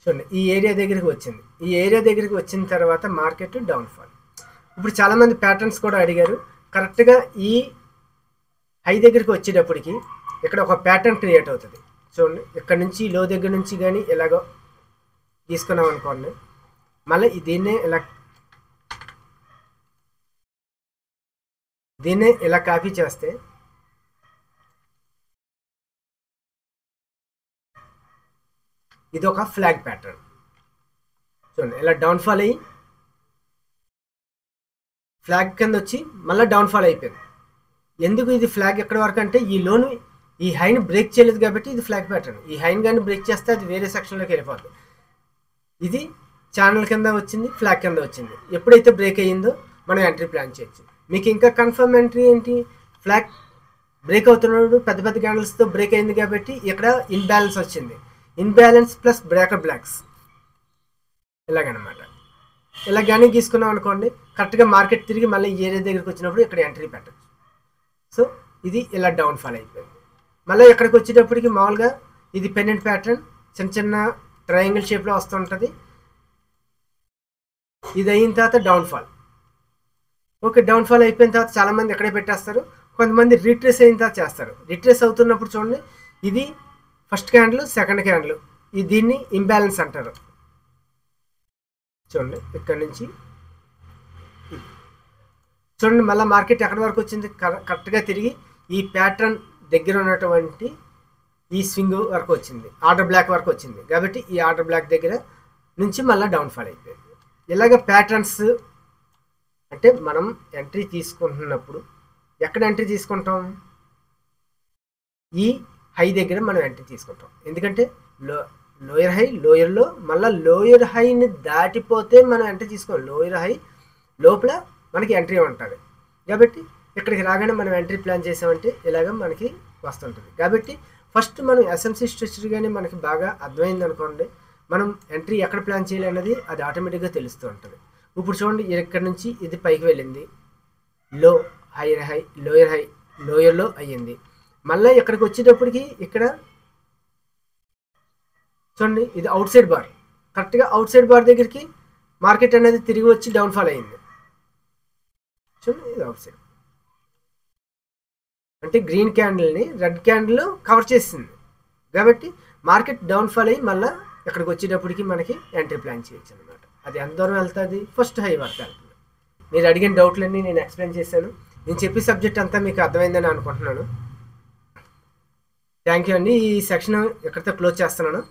చూడండి, ఈ ఏరియా దగ్గరికి వచ్చింది. ఈ ఏరియా దగ్గరికి వచ్చిన తర్వాత మార్కెట్ డౌన్ఫాల్. ఇప్పుడు చాలామంది ప్యాటర్న్స్ కూడా అడిగారు. కరెక్ట్గా ఈ హై దగ్గరికి వచ్చేటప్పటికి ఇక్కడ ఒక ప్యాటర్న్ క్రియేట్ అవుతుంది. చూడండి, ఇక్కడ నుంచి లో దగ్గర నుంచి కానీ ఎలాగో తీసుకున్నాం అనుకోండి, మళ్ళీ దీన్నే ఇలా కాపీ చేస్తే ఇది ఒక ఫ్లాగ్ ప్యాటర్న్. చూడండి ఇలా డౌన్ఫాల్ అయ్యి ఫ్లాగ్ కింద వచ్చి మళ్ళీ డౌన్ఫాల్ అయిపోయింది. ఎందుకు ఇది ఫ్లాగ్ ఎక్కడి వరకు అంటే ఈ లోను ఈ హైని బ్రేక్ చేయలేదు కాబట్టి ఇది ఫ్లాగ్ ప్యాటర్న్. ఈ హైని కానీ బ్రేక్ చేస్తే అది వేరే సెక్షన్లోకి వెళ్ళిపోతుంది. ఇది ఛానల్ కింద వచ్చింది, ఫ్లాగ్ కింద వచ్చింది. ఎప్పుడైతే బ్రేక్ అయ్యిందో మనం ఎంట్రీ ప్లాన్ చేయొచ్చు. మీకు ఇంకా కన్ఫర్మ్ ఎంట్రీ ఏంటి, ఫ్లాగ్ బ్రేక్ అవుతున్నప్పుడు పెద్ద పెద్ద క్యాండిల్స్తో బ్రేక్ అయింది కాబట్టి ఇక్కడ ఇన్బ్యాలెన్స్ వచ్చింది. ఇన్బ్యాలెన్స్ ప్లస్ బ్రేకర్ బ్లాక్స్ ఇలాగనమాట. ఇలా కానీ గీసుకున్నాం అనుకోండి, కరెక్ట్గా మార్కెట్ తిరిగి మళ్ళీ ఈ ఏరియా దగ్గరికి వచ్చినప్పుడు ఇక్కడ ఎంట్రీ పెట్టచ్చు. సో ఇది ఇలా డౌన్ఫాల్ అయిపోయింది. మళ్ళీ ఎక్కడికి వచ్చేటప్పటికి మామూలుగా ఇది పెండెంట్ ప్యాటర్న్ చిన్న చిన్న ట్రయాంగిల్ షేప్లో వస్తుంటుంది. ఇది అయిన తర్వాత డౌన్ఫాల్. ఓకే, డౌన్ఫాల్ అయిపోయిన తర్వాత చాలామంది ఎక్కడే పెట్టేస్తారు, కొంతమంది రీట్రేస్ అయిన తర్వాత చేస్తారు. రీట్రేస్ అవుతున్నప్పుడు చూడండి, ఇది ఫస్ట్ క్యాండిల్, సెకండ్ క్యాండిల్, దీన్ని ఇంబ్యాలెన్స్ అంటారు. చూడండి ఇక్కడ నుంచి చూడండి మళ్ళీ మార్కెట్ ఎక్కడి వరకు వచ్చింది, కరెక్ట్గా తిరిగి ఈ ప్యాటర్న్ దగ్గర ఉన్నటువంటి ఈ స్వింగ్ వరకు వచ్చింది, ఆర్డర్ బ్లాక్ వరకు వచ్చింది. కాబట్టి ఈ ఆర్డర్ బ్లాక్ దగ్గర నుంచి మళ్ళీ డౌన్ఫాల్ అయిపోయింది. ఇలాగ ప్యాటర్న్స్ అంటే మనం ఎంట్రీ తీసుకుంటున్నప్పుడు ఎక్కడ ఎంట్రీ తీసుకుంటాం, ఈ హై దగ్గర మనం ఎంట్రీ తీసుకుంటాం. ఎందుకంటే లోయర్ హై, లోయర్లో మళ్ళీ లోయర్ హైని దాటిపోతే మనం ఎంట్రీ తీసుకోం. లోయర్ హై లోపల మనకి ఎంట్రీ ఉంటుంది. కాబట్టి ఇక్కడికి రాగానే మనం ఎంట్రీ ప్లాన్ చేసామంటే ఇలాగ మనకి వస్తుంటుంది. కాబట్టి ఫస్ట్ మనం ఎస్ఎంసీ స్ట్రక్చర్ కానీ మనకి బాగా అర్థమైంది అనుకోండి, మనం ఎంట్రీ ఎక్కడ ప్లాన్ చేయాలి అన్నది అది ఆటోమేటిక్గా తెలుస్తూ ఉంటుంది. ఇప్పుడు చూడండి, ఇక్కడ నుంచి ఇది పైకి వెళ్ళింది, లో హైయర్ హై, లోయర్ హై, లోయర్లో అయ్యింది. మళ్ళీ ఇక్కడికి వచ్చేటప్పటికి ఇక్కడ చూడండి, ఇది అవుట్ సైడ్ బార్, కరెక్ట్గా అవుట్ సైడ్ బార్ దగ్గరికి మార్కెట్ అనేది తిరిగి వచ్చి డౌన్ఫాల్ అయ్యింది. చూడండి, ఇది అవుట్ సైడ్ అంటే గ్రీన్ క్యాండిల్ని రెడ్ క్యాండిల్ కవర్ చేసింది. కాబట్టి మార్కెట్ డౌన్ఫాల్ అయ్యి మళ్ళీ ఇక్కడికి వచ్చేటప్పటికి మనకి ఎంట్రీ ప్లాన్ చేయొచ్చు అనమాట. అది ఎంత దూరం వెళ్తుంది, ఫస్ట్ హై వరకు వెళ్తుంది. మీరు అడిగిన డౌట్లన్నీ నేను ఎక్స్ప్లెయిన్ చేశాను. నేను చెప్పే సబ్జెక్ట్ అంతా మీకు అర్థమైందని అనుకుంటున్నాను. థ్యాంక్ యూ అండి. ఈ సెక్షన్ ఎక్కడితో క్లోజ్ చేస్తున్నాను.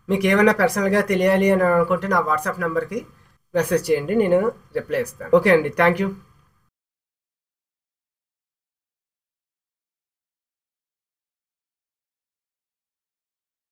మీకు ఏమైనా పర్సనల్గా తెలియాలి అని అనుకుంటే నా వాట్సాప్ నెంబర్కి మెసేజ్ చేయండి, నేను రిప్లై ఇస్తాను. ఓకే అండి, థ్యాంక్ యూ.